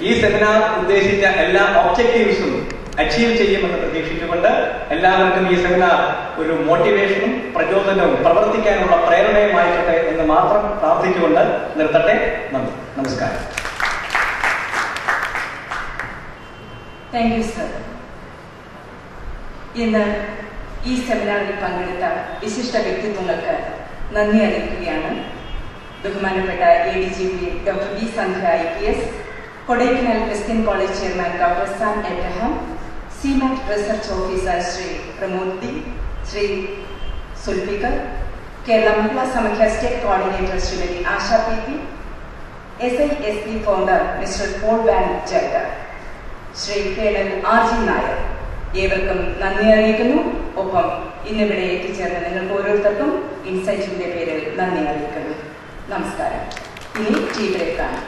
ഈ സെമിനാർ ഉദ്ദേശിച്ച എല്ലാ ഒബ്ജക്റ്റീവ്സും അച്ചീവ് ചെയ്യുമെന്ന് പ്രതീക്ഷിച്ചുകൊണ്ട് എല്ലാവർക്കും ഈ സെമിനാർ ഒരു മോട്ടിവേഷനും പ്രചോദനവും പ്രവർത്തിക്കാനുള്ള പ്രേരണയുമായിക്കട്ടെ എന്ന് മാത്രം പ്രാർത്ഥിച്ചുകൊണ്ട് നിർത്തട്ടെ. നമസ്കാരം. Thank you sir. ഇന്ന് ഈ സെമിനാറിൽ പങ്കെടുത്ത വിശിഷ്ട വ്യക്തിത്വങ്ങൾക്ക് നന്ദി അറിയിക്കുകയാണ്. ബഹുമാനപ്പെട്ട ADGP doctor B Sandhya IPS, Kodaikanal Christian college chairman doctor Sam Abraham, സിമാറ്റ് research officer Shri Pramod D, Shri Zulfikar, Kerala Mahila Samakhya state coordinator Shrimati Asha PP, SISP founder mister Paul Van Jagger, Shri colonel RG Nair, ഏവർക്കും നന്ദി അറിയിക്കുന്നു. ഒപ്പം ഇന്നിവിടെ എത്തിച്ചേർന്ന നിങ്ങൾക്ക് ഓരോരുത്തർക്കും ഇൻസൈറ്റിന്റെ പേരിൽ നന്ദി അറിയിക്കുന്നു. നമസ്കാരം. ഇനി ടീ ബ്രേക്കാണ്.